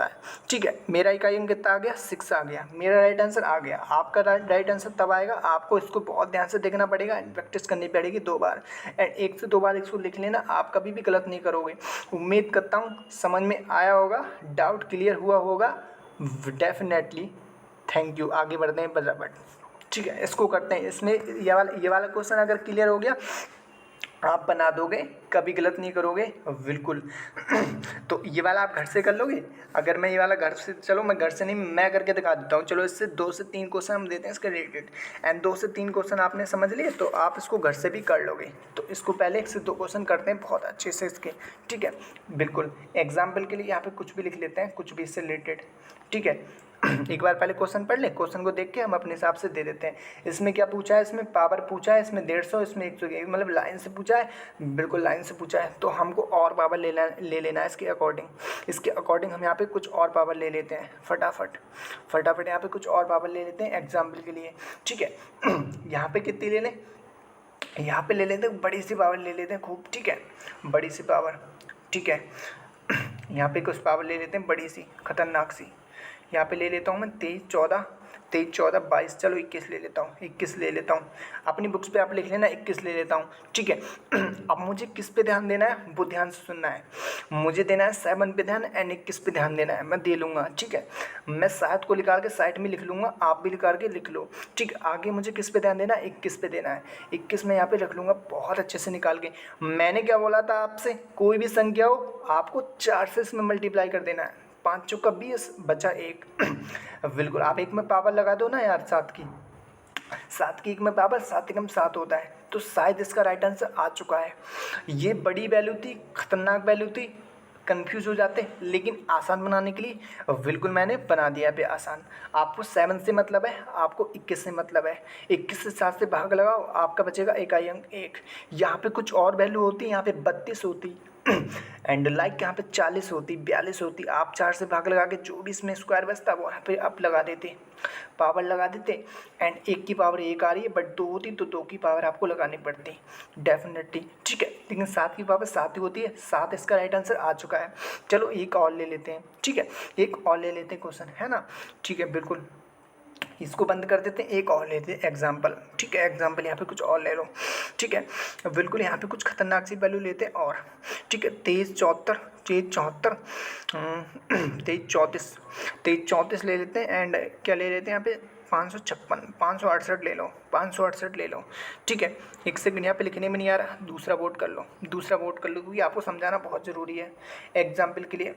है, ठीक है। मेरा इकाई अंक कितना आ गया, 6 आ गया, मेरा राइट आंसर आ गया। आपका राइट आंसर तब आएगा, आपको इसको बहुत ध्यान से देखना पड़ेगा एंड प्रैक्टिस करनी पड़ेगी 2 बार, एंड 1 से 2 बार इसको लिख लेना, आप कभी भी गलत नहीं करोगे। उम्मीद करता हूँ समझ में आया होगा, डाउट क्लियर हुआ होगा डेफिनेटली। Thank you. आगे बढ़ते हैं बट, ठीक है, इसको करते हैं। इसमें ये वाला क्वेश्चन अगर क्लियर हो गया आप बना दोगे, कभी गलत नहीं करोगे, बिल्कुल। तो ये वाला आप घर से कर लोगे। अगर मैं ये वाला घर से, चलो मैं घर से नहीं, मैं करके दिखा देता हूँ। चलो इससे 2 से 3 क्वेश्चन हम देते हैं इसके रिलेटेड, एंड 2 से 3 क्वेश्चन आपने समझ लिए तो आप इसको घर से भी कर लोगे। तो इसको पहले 1 से 2 क्वेश्चन करते हैं बहुत अच्छे से इसके, ठीक है। बिल्कुल एग्जाम्पल के लिए यहाँ पे कुछ भी लिख लेते हैं, कुछ भी इससे रिलेटेड, ठीक है। एक बार पहले क्वेश्चन पढ़ ले, क्वेश्चन को देख के हम अपने हिसाब से दे देते हैं। इसमें क्या पूछा है, इसमें पावर पूछा है, इसमें 150, इसमें 101, मतलब लाइन से पूछा है, बिल्कुल लाइन से पूछा है। तो हमको और पावर ले लेना है इसके अकॉर्डिंग हम यहाँ पे कुछ और पावर ले लेते हैं फटाफट यहाँ पे कुछ और पावर ले लेते हैं एग्जाम्पल के लिए, ठीक है। यहाँ पे कितनी ले लें, यहाँ पे ले लेते हैं बड़ी सी पावर ले लेते हैं खूब, ठीक है, बड़ी सी पावर, ठीक है। यहाँ पे कुछ पावर ले लेते हैं बड़ी सी खतरनाक सी, यहाँ पे ले लेता हूँ मैं 23, 14, 22, चलो 21 ले लेता हूँ। अपनी बुक्स पे आप लिख लेना 21 ले लेता हूँ, ठीक है। अब मुझे किस पे ध्यान देना है वो ध्यान से सुनना है। मुझे देना है 7 पे ध्यान एंड 21 पे ध्यान देना है, मैं दे लूँगा, ठीक है। मैं 7 को निकाल के साइड में लिख लूँगा, आप भी निकाल के लिख लो, ठीक है। आगे मुझे किस पे ध्यान देना है, 21 पे देना है। 21 में यहाँ पे रख लूँगा बहुत अच्छे से निकाल के। मैंने क्या बोला था आपसे, कोई भी संख्या हो आपको 4 से इसमें मल्टीप्लाई कर देना है। 5 चौका 20 बचा 1। बिल्कुल आप 1 में पावर लगा दो ना यार, 7 की 1 में पावर 7 एकम 7 होता है, तो शायद इसका राइट आंसर आ चुका है। ये बड़ी वैल्यू थी, खतरनाक वैल्यू थी, कंफ्यूज हो जाते, लेकिन आसान बनाने के लिए बिल्कुल मैंने बना दिया पे आसान। आपको 7 से मतलब है, आपको 21 से मतलब है। 21 से 7 से भाग लगाओ, आपका बचेगा इकाई अंक 1। यहाँ पे कुछ और वैल्यू होती, यहाँ पे 32 होती, एंड लाइक यहाँ पे 40 होती, 42 होती, आप 4 से भाग लगा के जो भी इसमें स्क्वायर बचता वो यहाँ पे आप लगा देते, पावर लगा देते। एंड 1 की पावर 1 आ रही है, बट 2 होती तो 2 की पावर आपको लगानी पड़ती डेफिनेटली, ठीक है। लेकिन 7 की पावर 7 ही होती है, 7 इसका राइट आंसर आ चुका है। चलो एक और ले लेते हैं, ठीक है, एक और ले लेते हैं क्वेश्चन, है ना, ठीक है, बिल्कुल इसको बंद कर देते हैं, एक और लेते हैं एग्जाम्पल, ठीक है, एग्जाम्पल यहाँ पे कुछ और ले लो, ठीक है, बिल्कुल यहाँ पे कुछ खतरनाक सी वैल्यू लेते हैं और, ठीक है, 2374, 2374, 2334, 2334 ले लेते हैं। एंड क्या ले लेते हैं यहाँ पे 556, 568 ले लो, 568 ले लो, ठीक है। एक सेकंड यहाँ पे लिखने में नहीं आ रहा, दूसरा बोर्ड कर लो, दूसरा बोर्ड कर लो, क्योंकि आपको समझाना बहुत ज़रूरी है एग्जाम्पल के लिए।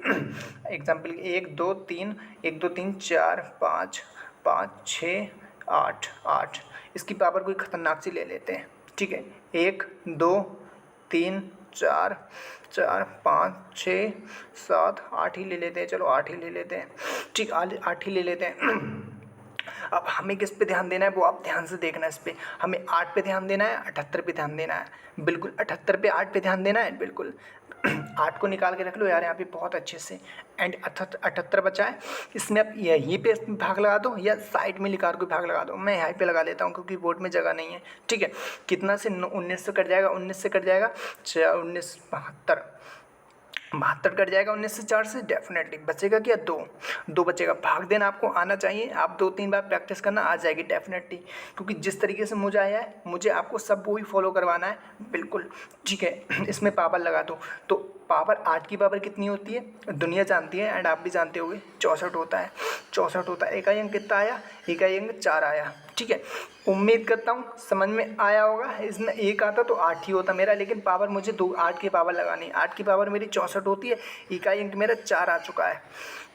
एग्जाम्पल 1 2 3, 1 2 3 4 5 5 6 8 8, इसकी पावर कोई ख़तरनाक सी ले लेते हैं, ठीक है, 1 2 3 4 4 5 6 7 8 ही ले लेते हैं, चलो 8 ही ले लेते हैं, ठीक, 8 ही ले लेते हैं। अब हमें किस पे ध्यान देना है वो आप ध्यान से देखना है, इस पे हमें 8 पे ध्यान देना है, 78 पे ध्यान देना है, बिल्कुल 78 पे 8 पे ध्यान देना है, बिल्कुल 8 को निकाल के रख लो यार यहाँ पे बहुत अच्छे से। एंड 78 बचा है, इसमें आप यहीं पे भाग लगा दो या साइड में लिखा कोई भाग लगा दो, मैं यहाँ पे लगा लेता हूँ क्योंकि बोर्ड में जगह नहीं है, ठीक है। कितना से 19 से कट जाएगा, 19 से कट जाएगा 19 72, 72 कट जाएगा 19 से 4 से, डेफिनेटली बचेगा क्या 2 बचेगा। भाग देना आपको आना चाहिए, आप 2-3 बार प्रैक्टिस करना, आ जाएगी डेफिनेटली, क्योंकि जिस तरीके से मुझे आया है मुझे आपको सब वो ही फॉलो करवाना है, बिल्कुल, ठीक है। इसमें पावर लगा दो, तो पावर 8 की पावर कितनी होती है दुनिया जानती है एंड आप भी जानते होगे, 64 होता है, 64 होता है। इकाई अंक कितना आया, इकाई अंक 4 आया, ठीक है। उम्मीद करता हूँ समझ में आया होगा, इसमें 1 आता तो 8 ही होता मेरा, लेकिन पावर मुझे 8 की पावर लगानी है, 8 की पावर मेरी 64 होती है, इकाई अंक मेरा 4 आ चुका है।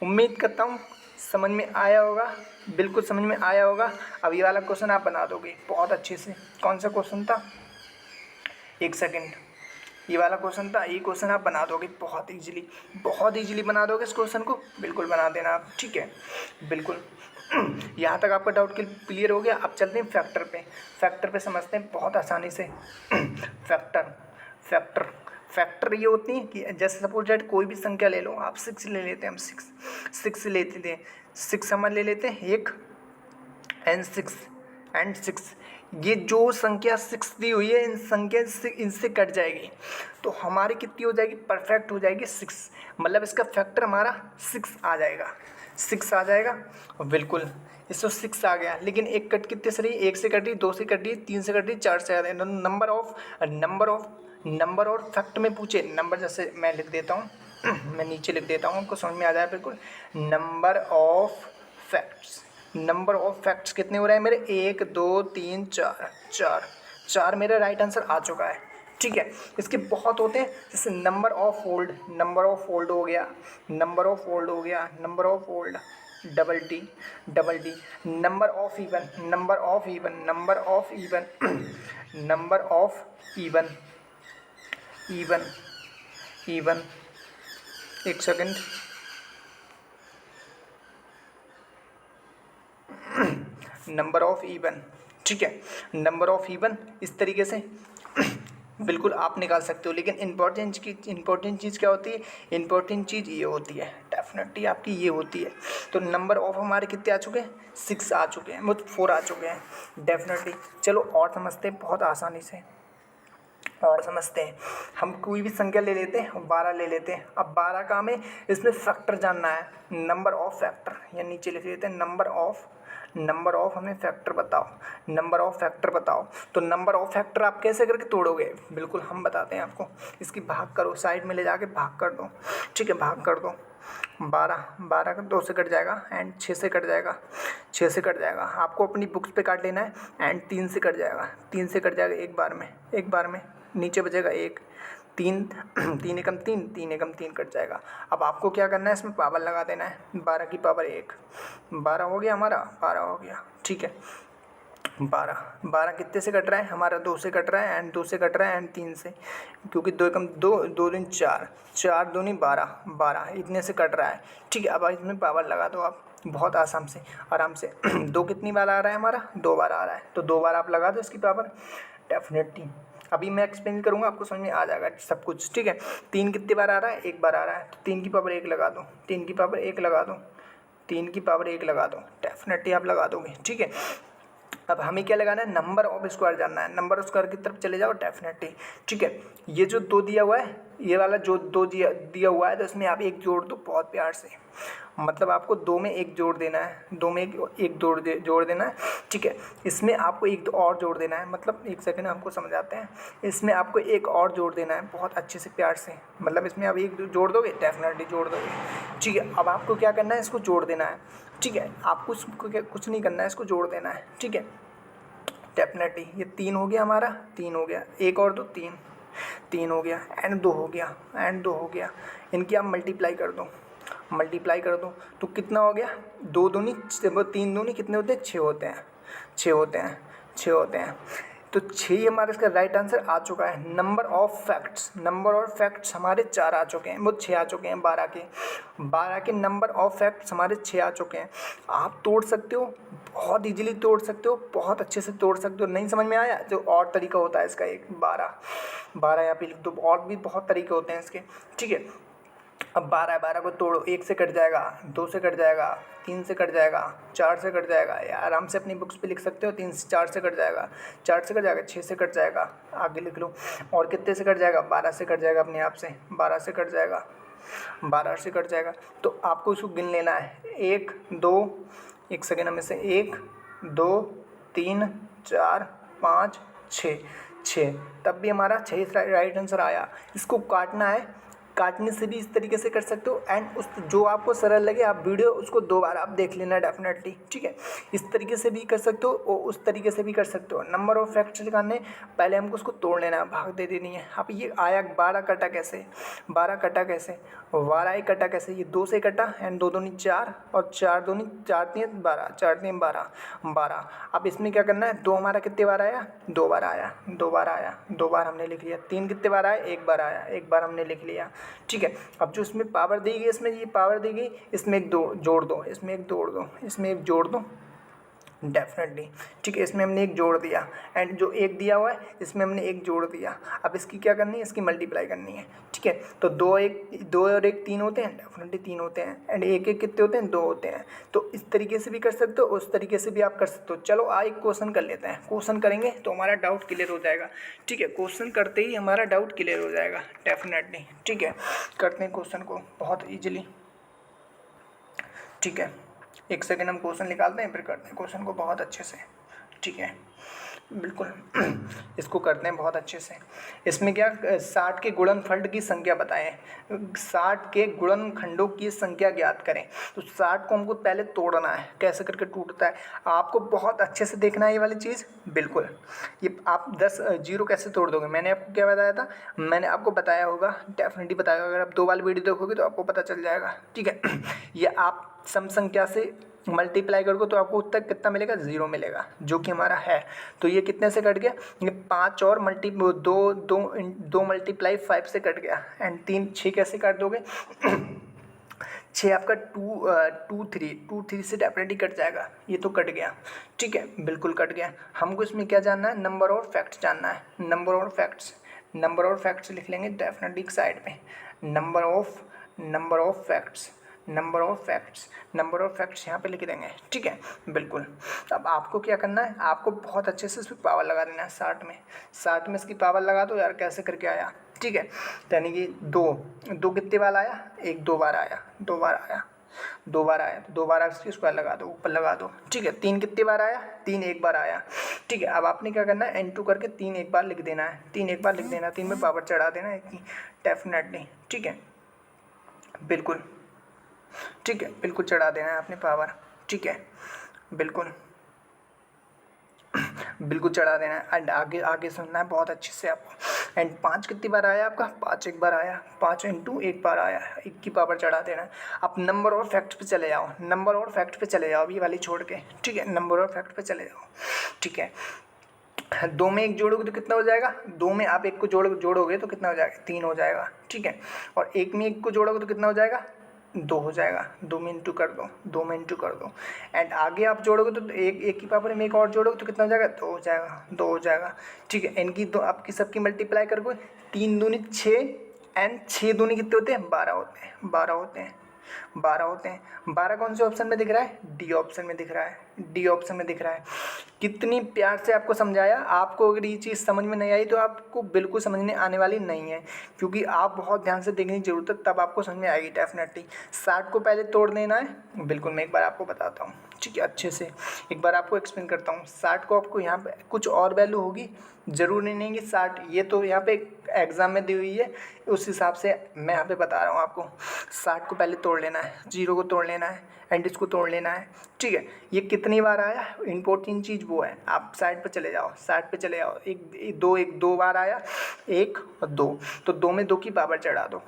उम्मीद करता हूँ समझ में आया होगा, बिल्कुल समझ में आया होगा। अब ये वाला क्वेश्चन आप बना दोगे बहुत अच्छे से। कौन सा क्वेश्चन था, एक सेकेंड, ये वाला क्वेश्चन था, ये क्वेश्चन आप बना दोगे बहुत ईजिली बना दोगे इस क्वेश्चन को, बिल्कुल बना देना आप, ठीक है, बिल्कुल। यहाँ तक आपका डाउट क्लियर हो गया। अब चलते हैं फैक्टर पे समझते हैं बहुत आसानी से। फैक्टर ये होती है कि जैसे सपोज दैट कोई भी संख्या ले लो आप, 6 ले लेते हैं हम, 6 लेते हैं, 6 हम ले लेते हैं, 1 एंड 6, ये जो संख्या 6 दी हुई है इन संख्या से इनसे कट जाएगी तो हमारी कितनी हो जाएगी, परफेक्ट हो जाएगी 6, मतलब इसका फैक्टर हमारा 6 आ जाएगा, बिल्कुल इसको 6 आ गया। लेकिन एक कट कितने से रही, 1 से कट रही, 2 से कट रही, 3 से कट रही, 4 से आ रही। नंबर और फैक्ट में पूछे नंबर, जैसे मैं लिख देता हूँ मैं नीचे लिख देता हूँ, आपको समझ में आ जाए बिल्कुल। नंबर ऑफ फैक्ट्स कितने हो रहे हैं मेरे, 1 2 3 4 मेरा राइट आंसर आ चुका है, ठीक है। इसके बहुत होते हैं, जैसे नंबर ऑफ फोल्ड हो गया, number of fold, double D, number of even, एक सेकंड, नंबर ऑफ इवन, ठीक है, नंबर ऑफ इवन, इस तरीके से बिल्कुल आप निकाल सकते हो। लेकिन इम्पोर्टेंट चीज़ क्या होती है, इम्पोर्टेंट चीज़ ये होती है, डेफिनेटली आपकी ये होती है। तो नंबर ऑफ हमारे कितने आ चुके हैं, 6 आ चुके हैं, मतलब 4 आ चुके हैं डेफिनेटली। चलो और समझते हैं बहुत आसानी से, और समझते हैं। हम कोई भी संख्या ले लेते हैं, 12 ले लेते हैं। अब 12 का हमें इसमें फैक्टर जानना है, नंबर ऑफ फैक्टर, या नीचे लिख देते हैं नंबर ऑफ हमें फैक्टर बताओ, नंबर ऑफ फैक्टर बताओ। तो नंबर ऑफ फैक्टर आप कैसे करके तोड़ोगे, बिल्कुल हम बताते हैं आपको। इसकी भाग करो, साइड में ले जाके भाग कर दो, ठीक है, भाग कर दो। 12 का 2 से कट जाएगा एंड 6 से कट जाएगा, आपको अपनी बुक्स पे काट लेना है। एंड 3 से कट जाएगा एक बार में नीचे बचेगा 1, 3 एकम 3 कट जाएगा। अब आपको क्या करना है, इसमें पावर लगा देना है, 12 की पावर 1, 12 हो गया हमारा, 12 हो गया, ठीक है। 12 कितने से कट रहा है हमारा, 2 से कट रहा है एंड 2 से कट रहा है एंड 3 से, क्योंकि 2 एकम 2, 2 दूनी 4, 4 दूनी 12, इतने से कट रहा है, ठीक है। अब इसमें पावर लगा दो आप, बहुत आसाम से आराम से। 2 कितनी बार आ रहा है हमारा, 2 बार आ रहा है, तो 2 बार आप लगा दो इसकी पावर डेफिनेटली। अभी मैं एक्सप्लेन करूँगा, आपको समझ में आ जाएगा सब कुछ, ठीक है। 3 कितनी बार आ रहा है, 1 बार आ रहा है, तो 3 की पावर 1 लगा दो, 3 की पावर 1 लगा दो, 3 की पावर 1 लगा दो, डेफिनेटली आप लगा दोगे, ठीक है। अब हमें क्या लगाना है, नंबर ऑफ स्क्वायर जानना है, नंबर ऑफ स्क्वायर की तरफ चले जाओ डेफिनेटली, ठीक है। ये जो 2 दिया हुआ है, ये वाला जो 2 दिया हुआ है, तो इसमें आप 1 जोड़ दो बहुत प्यार से, मतलब आपको 2 में 1 जोड़ देना है, 2 में एक जोड़ देना है, ठीक है। इसमें आपको 1 और जोड़ देना है, मतलब 1 सेकंड हमको समझाते हैं। इसमें आपको 1 और जोड़ देना है बहुत अच्छे से प्यार से, मतलब इसमें आप 1 जोड़ दोगे, डेफिनेटली जोड़ दोगे, ठीक है। अब आपको क्या करना है, इसको जोड़ देना है, ठीक है। आपको कुछ नहीं करना है, इसको जोड़ देना है, ठीक है, डेफिनेटली। ये 3 हो गया हमारा, 3 हो गया, 1 और 2 3, 3 हो गया, एंड 2 हो गया, एंड 2 हो गया। इनकी आप मल्टीप्लाई कर दो, मल्टीप्लाई कर दो तो कितना हो गया, 2 दूनी 3 दूनी कितने होते हैं, 6 होते हैं, 6 होते हैं, 6 होते हैं। तो 6 ही हमारा इसका राइट आंसर आ चुका है। Number of facts, number of facts हमारे 4 आ चुके हैं, वो 6 आ चुके हैं, 12 के नंबर ऑफ फैक्ट्स हमारे 6 आ चुके हैं। आप तोड़ सकते हो, बहुत इजीली तोड़ सकते हो, बहुत अच्छे से तोड़ सकते हो। नहीं समझ में आया, जो और तरीका होता है इसका एक 12 यहाँ पे लिख दो, और भी बहुत तरीके होते हैं इसके, ठीक है। अब 12 को तोड़ो, 1 से कट जाएगा, 2 से कट जाएगा, 3 से कट जाएगा, 4 से कट जाएगा, या आराम से अपनी बुक्स पे लिख सकते हो, 3 से 4 से कट जाएगा, 4 से कट जाएगा, 6 से कट जाएगा, आगे लिख लो। और कितने से कट जाएगा, 12 से कट जाएगा अपने आप से, 12 से कट जाएगा, 12 से कट जाएगा। तो आपको इसको गिन लेना है, 1 2, 1 सेकेंड में से 1 2 3 4 5 6, तब भी हमारा 6 राइट आंसर आया। इसको काटना है, काटने से भी इस तरीके से कर सकते हो, एंड उस जो आपको सरल लगे आप वीडियो उसको 2 बार आप देख लेना डेफिनेटली, ठीक है। इस तरीके से भी कर सकते हो और उस तरीके से भी कर सकते हो। नंबर ऑफ फैक्ट्स निकालने पहले हमको उसको तोड़ लेना है, भाग दे देनी है। अब ये आया 12 कटा कैसे, 12 कटा कैसे, 12 कटा कैसे, ये 2 से कटा, एंड 2 दूनी 4 और 4 दूनी 4 3 12, 4 3 12। अब इसमें क्या करना है, 2 हमारा कितने बार आया, 2 बार आया, 2 बार आया, 2 बार हमने लिख लिया। 3 कितने बार आया, 1 बार आया, 1 बार हमने लिख लिया, ठीक है। अब जो इसमें पावर दी गई, इसमें ये पावर दी गई, इसमें 1 जोड़ दो, इसमें 1 जोड़ दो, इसमें 1 जोड़ दो डेफिनेटली, ठीक है। इसमें हमने 1 जोड़ दिया, एंड जो 1 दिया हुआ है इसमें हमने 1 जोड़ दिया। अब इसकी क्या करनी है, इसकी मल्टीप्लाई करनी है, ठीक है। तो 2 और 1 3 होते हैं, डेफिनेटली 3 होते हैं, एंड 1 1 कितने होते हैं, 2 होते हैं। तो इस तरीके से भी कर सकते हो, उस तरीके से भी आप कर सकते हो। चलो एक क्वेश्चन कर लेते हैं, क्वेश्चन करेंगे तो हमारा डाउट क्लियर हो जाएगा, ठीक है। क्वेश्चन करते ही हमारा डाउट क्लियर हो जाएगा डेफिनेटली, ठीक है। करते हैं क्वेश्चन को बहुत ईजिली, ठीक है। 1 सेकेंड हम क्वेश्चन निकालते हैं, फिर करते हैं क्वेश्चन को बहुत अच्छे से, ठीक है, बिल्कुल। इसको करते हैं बहुत अच्छे से। इसमें क्या, 60 के गुणनफल की संख्या बताएं, 60 के गुणनखंडों की संख्या ज्ञात करें। तो 60 को हमको पहले तोड़ना है, कैसे करके टूटता है आपको बहुत अच्छे से देखना है ये वाली चीज़, बिल्कुल। ये आप 10 जीरो कैसे तोड़ दोगे, मैंने आपको क्या बताया था, मैंने आपको बताया होगा, डेफिनेटली बताया होगा। अगर आप 2 बार वीडियो देखोगे तो आपको पता चल जाएगा, ठीक है। ये आप सम संख्या से मल्टीप्लाई करोगे तो आपको उत्तर कितना मिलेगा, 0 मिलेगा, जो कि हमारा है। तो ये कितने से कट गया, ये 5 और दो मल्टीप्लाई 5 से कट गया, एंड 3 6 कैसे काट दोगे 6 आपका 2 3 से डेफिनेटली कट जाएगा, ये तो कट गया, ठीक है, बिल्कुल कट गया। हमको इसमें क्या जानना है, नंबर और फैक्ट्स जानना है, नंबर और फैक्ट्स लिख लेंगे डेफिनेटली एक साइड पे। नंबर ऑफ फैक्ट्स यहाँ पे लिख देंगे, ठीक है, बिल्कुल। अब आपको क्या करना है, आपको बहुत अच्छे से इसमें पावर लगा देना है। 60 में इसकी पावर लगा दो यार, कैसे करके आया, ठीक है। यानी कि 2 कितने बार आया, 1 2 बार आया, 2 बार आया, तो 2 बार इसकी स्क्वायर लगा दो, ऊपर लगा दो, ठीक है। 3 कितने बार आया, 3 1 बार आया, ठीक है। अब आपने क्या करना है, N2 करके 3 1 बार लिख देना है, 3 1 बार लिख देना, 3 में पावर चढ़ा देना है इतनी, डेफिनेटली, ठीक है, बिल्कुल, ठीक है, बिल्कुल चढ़ा देना है आपने पावर, ठीक है, बिल्कुल चढ़ा देना है। एंड आगे सुनना है बहुत अच्छे से आपको। एंड 5 कितनी बार आया आपका, 5 1 बार आया, 5 इंटू 1 बार आया, 1 की पावर चढ़ा देना है। अब नंबर और फैक्ट पे चले जाओ, ये वाली छोड़ के, ठीक है, नंबर और फैक्ट पे चले जाओ, ठीक है। 2 में 1 जोड़ोगे तो कितना हो जाएगा, 2 में आप 1 को जोड़ोगे तो कितना हो जाएगा, 3 हो जाएगा, ठीक है। और 1 में 1 को जोड़ोगे तो कितना हो जाएगा, 2 हो जाएगा, 2 में इंटू कर दो, 2 में इंटू कर दो। एंड आगे आप जोड़ोगे तो एक की पावर में एक और जोड़ोगे तो कितना हो जाएगा, 2 हो जाएगा, 2 हो जाएगा। ठीक है, इनकी दो आपकी सबकी मल्टीप्लाई करोगे, 3 दूनी 6 एंड 6 दूनी कितने होते हैं, 12 होते हैं, 12 होते हैं, 12 होते हैं। 12 कौन से ऑप्शन में दिख रहा है, डी ऑप्शन में दिख रहा है, डी ऑप्शन में दिख रहा है। कितनी प्यार से आपको समझाया। आपको अगर ये चीज़ समझ में नहीं आई तो आपको बिल्कुल समझने आने वाली नहीं है, क्योंकि आप बहुत ध्यान से देखने की जरूरत है, तब आपको समझ में आएगी डेफिनेटली। 60 को पहले तोड़ देना है, बिल्कुल मैं एक बार आपको बताता हूँ, ठीक है, अच्छे से एक बार आपको एक्सप्लेन करता हूँ। 60 को आपको यहाँ पे कुछ और वैल्यू होगी, ज़रूरी नहीं कि 60, ये तो यहाँ पे एग्जाम में दी हुई है, उस हिसाब से मैं यहाँ पे बता रहा हूँ आपको। 60 को पहले तोड़ लेना है, 0 को तोड़ लेना है एंड इसको तोड़ लेना है, ठीक है। ये कितनी बार आया, इंपॉर्टेंट चीज़ वो है। आप साइड पे चले जाओ, साइड पे चले जाओ, एक दो बार आया, 1 और 2, तो 2 में 2 की पावर चढ़ा दो।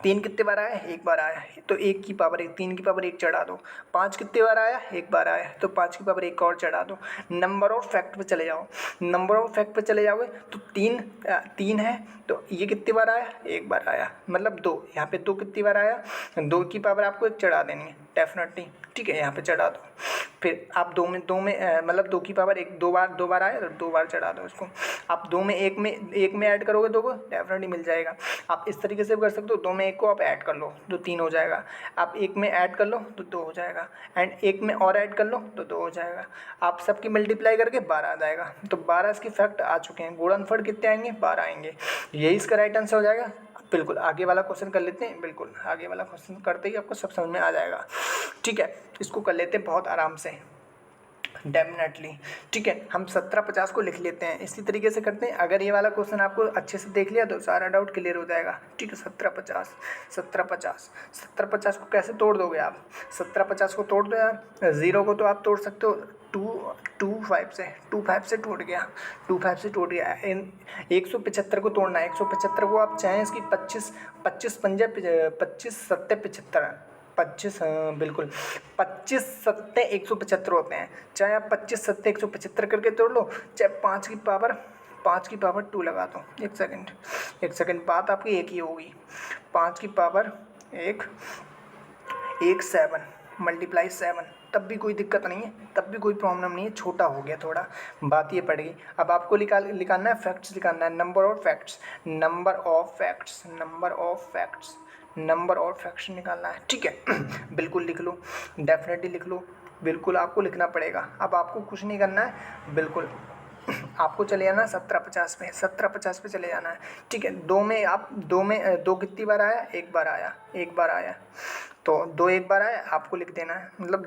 3 कितने बार आया, एक बार आया, तो 1 की पावर 1, 3 की पावर 1 चढ़ा दो। 5 कितने बार आया, एक बार आया, तो 5 की पावर 1 और चढ़ा दो। नंबर ऑफ फैक्ट पे चले जाओ, नंबर ऑफ फैक्ट पे चले जाओगे तो 3 है, तो ये कितनी बार आया, एक बार आया, मतलब 2, यहाँ पे 2 कितनी बार आया, 2 की पावर आपको 1 चढ़ा देनी है डेफिनेटली, ठीक है, यहाँ पे चढ़ा दो। फिर आप 2 में मतलब 2 की पावर 1 दो बार आया तो 2 बार चढ़ा दो इसको। आप 2 में 1 में ऐड करोगे 2 को, डेफिनेटली मिल जाएगा। आप इस तरीके से भी कर सकते हो, 2 में 1 को आप ऐड कर लो तो 3 हो जाएगा। आप 1 में ऐड कर लो तो 2 हो जाएगा, एंड 1 में और ऐड कर लो तो 2 हो जाएगा। आप सबकी मल्टीप्लाई करके 12 आ जाएगा, तो 12 इसके फैक्ट आ चुके हैं। गुणनफल कितने आएंगे, 12 आएंगे, यही इसका राइट आंसर हो जाएगा। बिल्कुल आगे वाला क्वेश्चन कर लेते हैं, बिल्कुल आगे वाला क्वेश्चन करते ही आपको सब समझ में आ जाएगा, ठीक है। इसको कर लेते हैं बहुत आराम से डेफिनेटली, ठीक है। हम 17-50 को लिख लेते हैं, इसी तरीके से करते हैं। अगर ये वाला क्वेश्चन आपको अच्छे से देख लिया तो सारा डाउट क्लियर हो जाएगा, ठीक है। 17-50 को कैसे तोड़ दोगे आप, 17-50 को तोड़ दो यार। 0 को तो आप तोड़ सकते हो 2-5 से, 2-5 से टूट गया, 2-5 से टूट गया। 175 को तोड़ना है, 175 को आप चाहें इसकी 25 7 75, 25, बिल्कुल 25 7 175 होते हैं। चाहे आप 25 7 175 करके तोड़ लो, चाहे 5 की पावर 2 लगा दो। एक सेकंड, बात आपकी एक ही होगी। 5 की पावर 1 7 मल्टीप्लाई 7, तब भी कोई दिक्कत नहीं है, तब भी कोई प्रॉब्लम नहीं है, छोटा हो गया थोड़ा, बात ये पड़ गई। अब आपको लिखाना है फैक्ट्स, लिखाना है नंबर ऑफ फैक्ट्स निकालना है, ठीक है। बिल्कुल लिख लो, डेफिनेटली लिख लो, बिल्कुल आपको लिखना पड़ेगा। अब आपको कुछ नहीं करना है, बिल्कुल आपको चले जाना 17-50 पे चले जाना है, ठीक है। 2 कितनी बार आया, एक बार आया, तो 2 एक बार आया, आपको लिख देना है, मतलब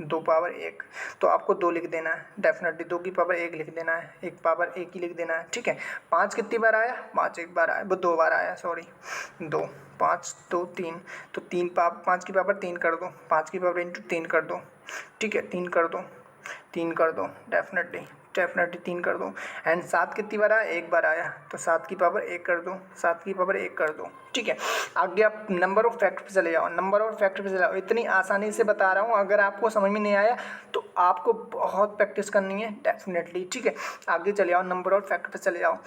2 पावर 1, तो आपको 2 लिख देना है डेफिनेटली। 2 की पावर 1 लिख देना है, 1 पावर 1 ही लिख देना है, ठीक है। 5 कितनी बार आया, 5 एक बार आया, वो 2 बार आया, सॉरी 2, 5 2 3, तो 5 की पावर 3 कर दो, 5 की पावर इंटू 3 कर दो, ठीक है, 3 कर दो डेफिनेटली 3 कर दो। एंड 7 कितनी बार आया, एक बार आया, तो 7 की पावर 1 कर दो, 7 की पावर 1 कर दो, ठीक है। आगे आप नंबर ऑफ फैक्ट पे चले जाओ, इतनी आसानी से बता रहा हूँ। अगर आपको समझ में नहीं आया तो आपको बहुत प्रैक्टिस करनी है डेफिनेटली, ठीक है। आगे चले जाओ, नंबर ऑफ फैक्ट पे चले जाओ।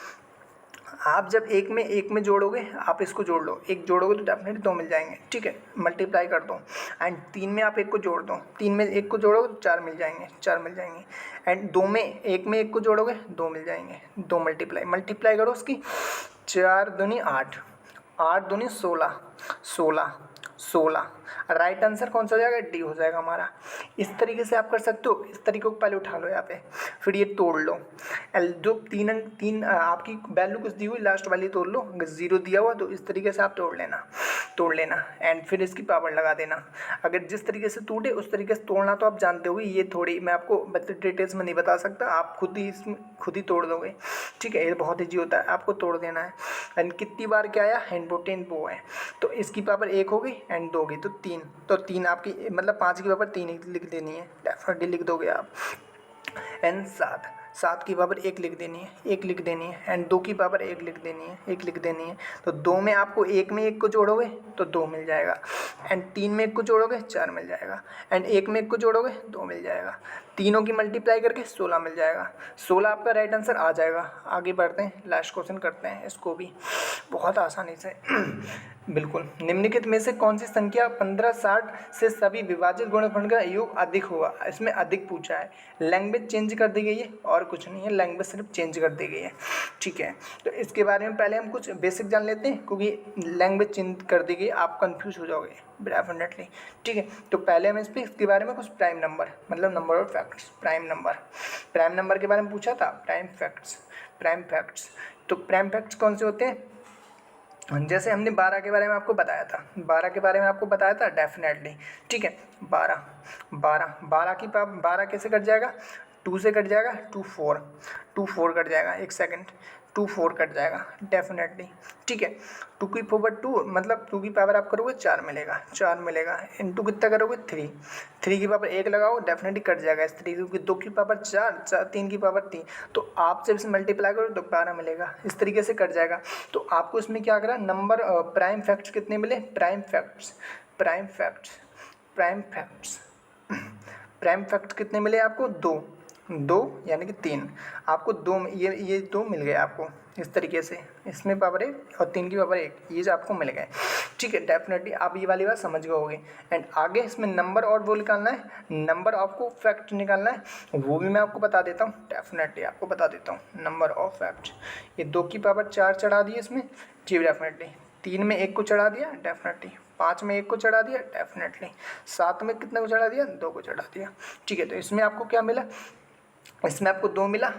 आप जब एक में जोड़ोगे, आप इसको जोड़ लो, 1 जोड़ोगे तो डेफिनेटली 2 मिल जाएंगे, ठीक है, मल्टीप्लाई कर दो। एंड 3 में आप 1 को जोड़ दो, 3 में 1 को जोड़ोगे तो 4 मिल जाएंगे। एंड 2 में 1 को जोड़ोगे 2 मिल जाएंगे, 2 मल्टीप्लाई करो उसकी, 4 दूनी 8, 8 दूनी 16, राइट आंसर कौन सा हो जाएगा, डी हो जाएगा हमारा। इस तरीके से आप कर सकते हो, इस तरीके को पहले उठा लो यहाँ पे, फिर ये तोड़ लो। जो तीन आपकी वैल्यू कुछ दी हुई लास्ट वाली तोड़ लो, अगर 0 दिया हुआ तो इस तरीके से आप तोड़ लेना एंड फिर इसकी पावर लगा देना। अगर जिस तरीके से टूटे उस तरीके से तोड़ना तो आप जानते हो, ये थोड़ी मैं आपको डिटेल्स में नहीं बता सकता, आप खुद ही तोड़ दोगे, ठीक है। ये बहुत ईजी होता है, आपको तोड़ देना है। एंड कितनी बार क्या आया, इम्पोर्टेंट वो है, तो इसकी पावर 1 हो गई एंड 2 होगी, तो 3 आपकी, मतलब 5 की पावर 3 लिख देनी है, डेफिनेटली लिख दोगे आप। एंड 7 की पावर 1 लिख देनी है, एंड 2 की पावर 1 लिख देनी है, तो 2 में आपको 1 में 1 को जोड़ोगे तो 2 मिल जाएगा, एंड 3 में 1 को जोड़ोगे 4 मिल जाएगा, एंड 1 में 1 को जोड़ोगे 2 मिल जाएगा। तीनों की मल्टीप्लाई करके 16 मिल जाएगा, 16 आपका राइट आंसर आ जाएगा। आगे बढ़ते हैं, लास्ट क्वेश्चन करते हैं इसको भी बहुत आसानी से। बिल्कुल। निम्नलिखित में से कौन सी संख्या 1560 से सभी विभाजित गुणनफल का योग अधिक होगा? इसमें अधिक पूछा है। लैंग्वेज चेंज कर दी गई है और कुछ नहीं है, लैंग्वेज सिर्फ चेंज कर दी गई है। ठीक है, तो इसके बारे में पहले हम कुछ बेसिक जान लेते हैं, क्योंकि लैंग्वेज चेंज कर दी गई, आप कन्फ्यूज हो जाओगे डेफिनेटली। ठीक है, तो पहले हम इसके बारे में कुछ प्राइम नंबर, मतलब number of facts, prime number के बारे में पूछा था। प्राइम फैक्ट्स, तो प्राइम फैक्ट्स कौन से होते हैं? जैसे हमने 12 के बारे में आपको बताया था, 12 के बारे में आपको बताया था डेफिनेटली। ठीक है, 12 की पावर 12 कैसे कट जाएगा? 2 से कट जाएगा, 2 4 कट जाएगा, एक सेकंड, 2 4 कट जाएगा डेफिनेटली। ठीक है, 2 की पावर 2, मतलब 2 की पावर आप करोगे 4 मिलेगा, इंटू कितना करोगे 3 की पावर 1 लगाओ, डेफिनेटली कट जाएगा इस तरीके, क्योंकि 2 की पावर 4, 3 की पावर 3, तो आप जब इसे मल्टीप्लाई करो तो 12 मिलेगा, इस तरीके से कट जाएगा। तो आपको इसमें क्या करा, नंबर प्राइम फैक्ट्स कितने मिले? प्राइम फैक्ट्स कितने मिले आपको? 2 यानी कि 3, आपको 2, ये 2 मिल गए आपको इस तरीके से, इसमें पावर 1 और 3 की पावर 1, ये जो आपको मिल गए। ठीक है, डेफिनेटली आप ये वाली बात समझ गए होगे। एंड आगे इसमें नंबर और वो निकालना है, नंबर आपको फैक्ट निकालना है, वो भी मैं आपको बता देता हूँ, डेफिनेटली आपको बता देता हूँ। नंबर ऑफ फैक्ट, ये 2 की पावर 4 चढ़ा दी इसमें, जी डेफिनेटली। 3 में 1 को चढ़ा दिया, डेफिनेटली। 5 में 1 को चढ़ा दिया, डेफिनेटली। 7 में कितने को चढ़ा दिया? 2 को चढ़ा दिया। ठीक है, तो इसमें आपको क्या मिला? इसमें आपको 2 मिला,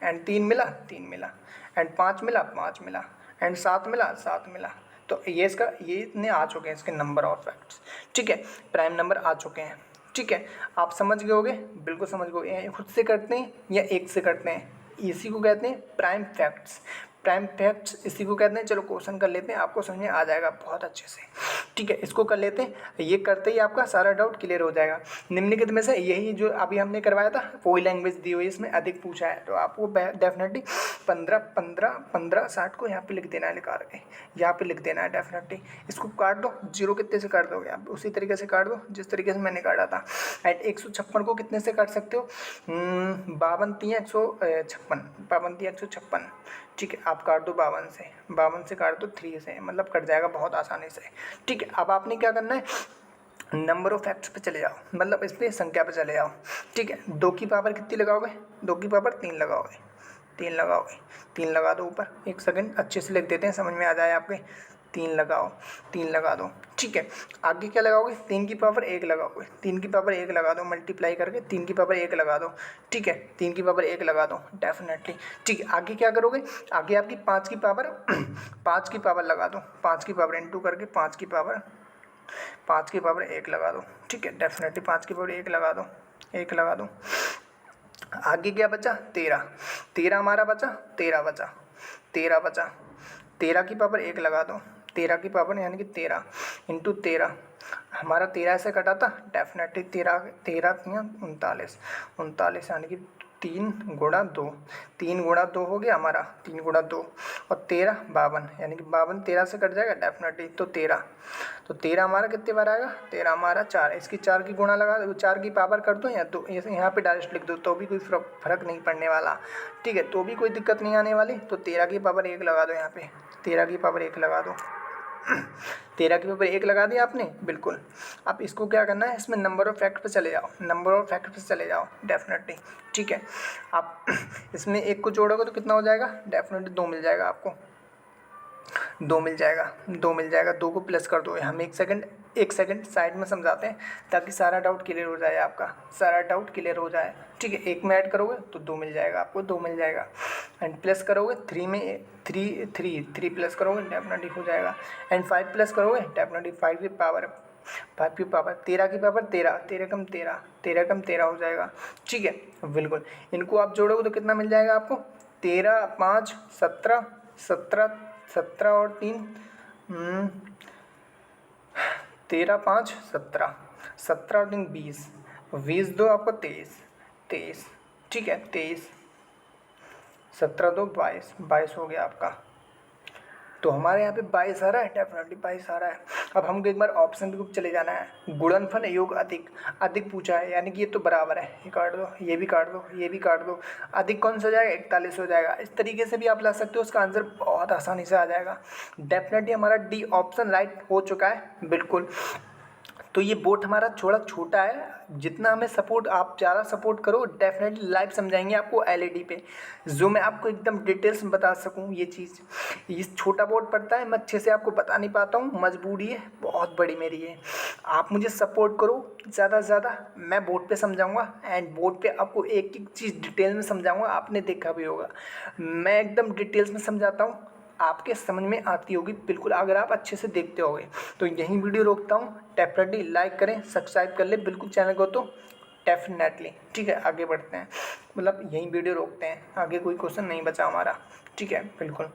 एंड 3 मिला, एंड 5 मिला, एंड 7 मिला। तो ये इतने आ चुके हैं इसके नंबर ऑफ फैक्ट्स। ठीक है, प्राइम नंबर आ चुके हैं। ठीक है, आप समझ गए होगे, बिल्कुल समझ गए। खुद से करते हैं या एक से करते हैं, इसी को कहते हैं प्राइम फैक्ट्स इसी को कहते हैं। चलो क्वेश्चन कर लेते हैं, आपको समझ में आ जाएगा बहुत अच्छे से। ठीक है, इसको कर लेते हैं, ये करते ही आपका सारा डाउट क्लियर हो जाएगा। निम्नलिखित में से यही जो अभी हमने करवाया था, वही लैंग्वेज दी हुई, इसमें अधिक पूछा है, तो आपको डेफिनेटली 15 60 को यहाँ पे लिख देना है, निकाल के यहाँ पे लिख देना है डेफिनेटली। इसको काट दो, 0 कितने से काट दोगे आप? उसी तरीके से काट दो जिस तरीके से मैंने काटा था। एंड 156 को कितने से काट सकते हो? 52 3 156। ठीक है, आप काट दो 52 से काट दो 3 से, मतलब कट जाएगा बहुत आसानी से। ठीक है, अब आपने क्या करना है, नंबर ऑफ फैक्ट्स पे चले जाओ, मतलब इस पर संख्या पे चले जाओ। ठीक है, 2 की पावर कितनी लगाओगे? 2 की पावर 3 लगाओगे, 3 लगा दो ऊपर, एक सेकंड अच्छे से लिख देते हैं, समझ में आ जाए आपके। 3 लगा दो। ठीक है, आगे क्या लगाओगे? 3 की पावर 1 लगाओगे, 3 की पावर 1 लगा दो, मल्टीप्लाई करके 3 की पावर 1 लगा दो। ठीक है, 3 की पावर 1 लगा दो डेफिनेटली। ठीक है, आगे क्या करोगे? आगे आपकी 5 की पावर 5 की पावर लगा दो, 5 की पावर इंटू करके 5 की पावर 1 लगा दो। ठीक है, डेफिनेटली 5 की पावर 1 लगा दो, 1 लगा दो। आगे क्या बचा? 13 हमारा बचा, 13 बचा। 13 की पावर 1 लगा दो, 13 की पावर यानी कि 13 इंटू 13, हमारा 13 से कटा था, डेफिनेटली 13 39 यानी कि 3 गुणा 2 हो गया हमारा, 3 गुणा 2 और 13 52, यानी कि 52 13 से कट जाएगा डेफिनेटली। तो 13 हमारा कितने बार आएगा? 13 हमारा 4, इसकी 4 की गुणा लगा, 4 की पावर कर दो या तो यहाँ पे डायरेक्ट लिख दो, तो भी कोई फर्क नहीं पड़ने वाला। ठीक है, तो भी कोई दिक्कत नहीं आने वाली। तो 13 की पावर 1 लगा दो, यहाँ पे 13 की पावर 1 लगा दो। 13 के ऊपर 1 लगा दिया आपने, बिल्कुल। अब इसको क्या करना है, इसमें नंबर ऑफ फैक्ट पे चले जाओ, डेफिनेटली। ठीक है, आप इसमें 1 को जोड़ोगे तो कितना हो जाएगा? डेफिनेटली 2 मिल जाएगा आपको, 2 मिल जाएगा। 2 को प्लस कर दो, हम एक सेकंड साइड में समझाते हैं, ताकि सारा डाउट क्लियर हो जाए आपका, ठीक है, 1 में ऐड करोगे तो 2 मिल जाएगा आपको, 2 मिल जाएगा। एंड प्लस करोगे 3 में 3 प्लस करोगे डेफिनेटली हो जाएगा। एंड 5 प्लस करोगे डेफिनेटली 5 की पावर 13 की पावर 13 कम 13 हो जाएगा। ठीक है, बिल्कुल। इनको आप जोड़ोगे तो कितना मिल जाएगा आपको? 13 5 17 और 3 13 5 17 और 3 20 दो आपको 23। ठीक है, 23 17 2 22 हो गया आपका। तो हमारे यहाँ पे 22 आ रहा है, डेफिनेटली 22 आ रहा है। अब हमको एक बार ऑप्शन पे चले जाना है। गुणनफल योग अधिक, अधिक पूछा है यानी कि ये तो बराबर है, ये काट दो, ये भी काट दो, ये भी काट दो, अधिक कौन सा हो जाएगा, 41 हो जाएगा। इस तरीके से भी आप ला सकते हो, उसका आंसर बहुत आसानी से आ जाएगा। डेफिनेटली हमारा डी ऑप्शन राइट हो चुका है बिल्कुल। तो ये बोट हमारा थोड़ा छोटा है, जितना हमें सपोर्ट आप ज़्यादा सपोर्ट करो डेफिनेटली लाइव समझाएंगे आपको एलईडी पे, जो मैं आपको एकदम डिटेल्स में बता सकूं। ये चीज़, ये छोटा बोर्ड पड़ता है, मैं अच्छे से आपको बता नहीं पाता हूँ, मजबूरी है बहुत बड़ी मेरी है। आप मुझे सपोर्ट करो ज़्यादा से ज़्यादा, मैं बोर्ड पे समझाऊंगा एंड बोर्ड पे आपको एक एक चीज़ डिटेल में समझाऊंगा। आपने देखा भी होगा, मैं एकदम डिटेल्स में समझाता हूँ, आपके समझ में आती होगी बिल्कुल, अगर आप अच्छे से देखते होगे। तो यहीं वीडियो रोकता हूँ, डेफिनेटली लाइक करें, सब्सक्राइब कर ले बिल्कुल चैनल को, तो डेफिनेटली ठीक है। आगे बढ़ते हैं, मतलब यहीं वीडियो रोकते हैं, आगे कोई क्वेश्चन नहीं बचा हमारा, ठीक है बिल्कुल।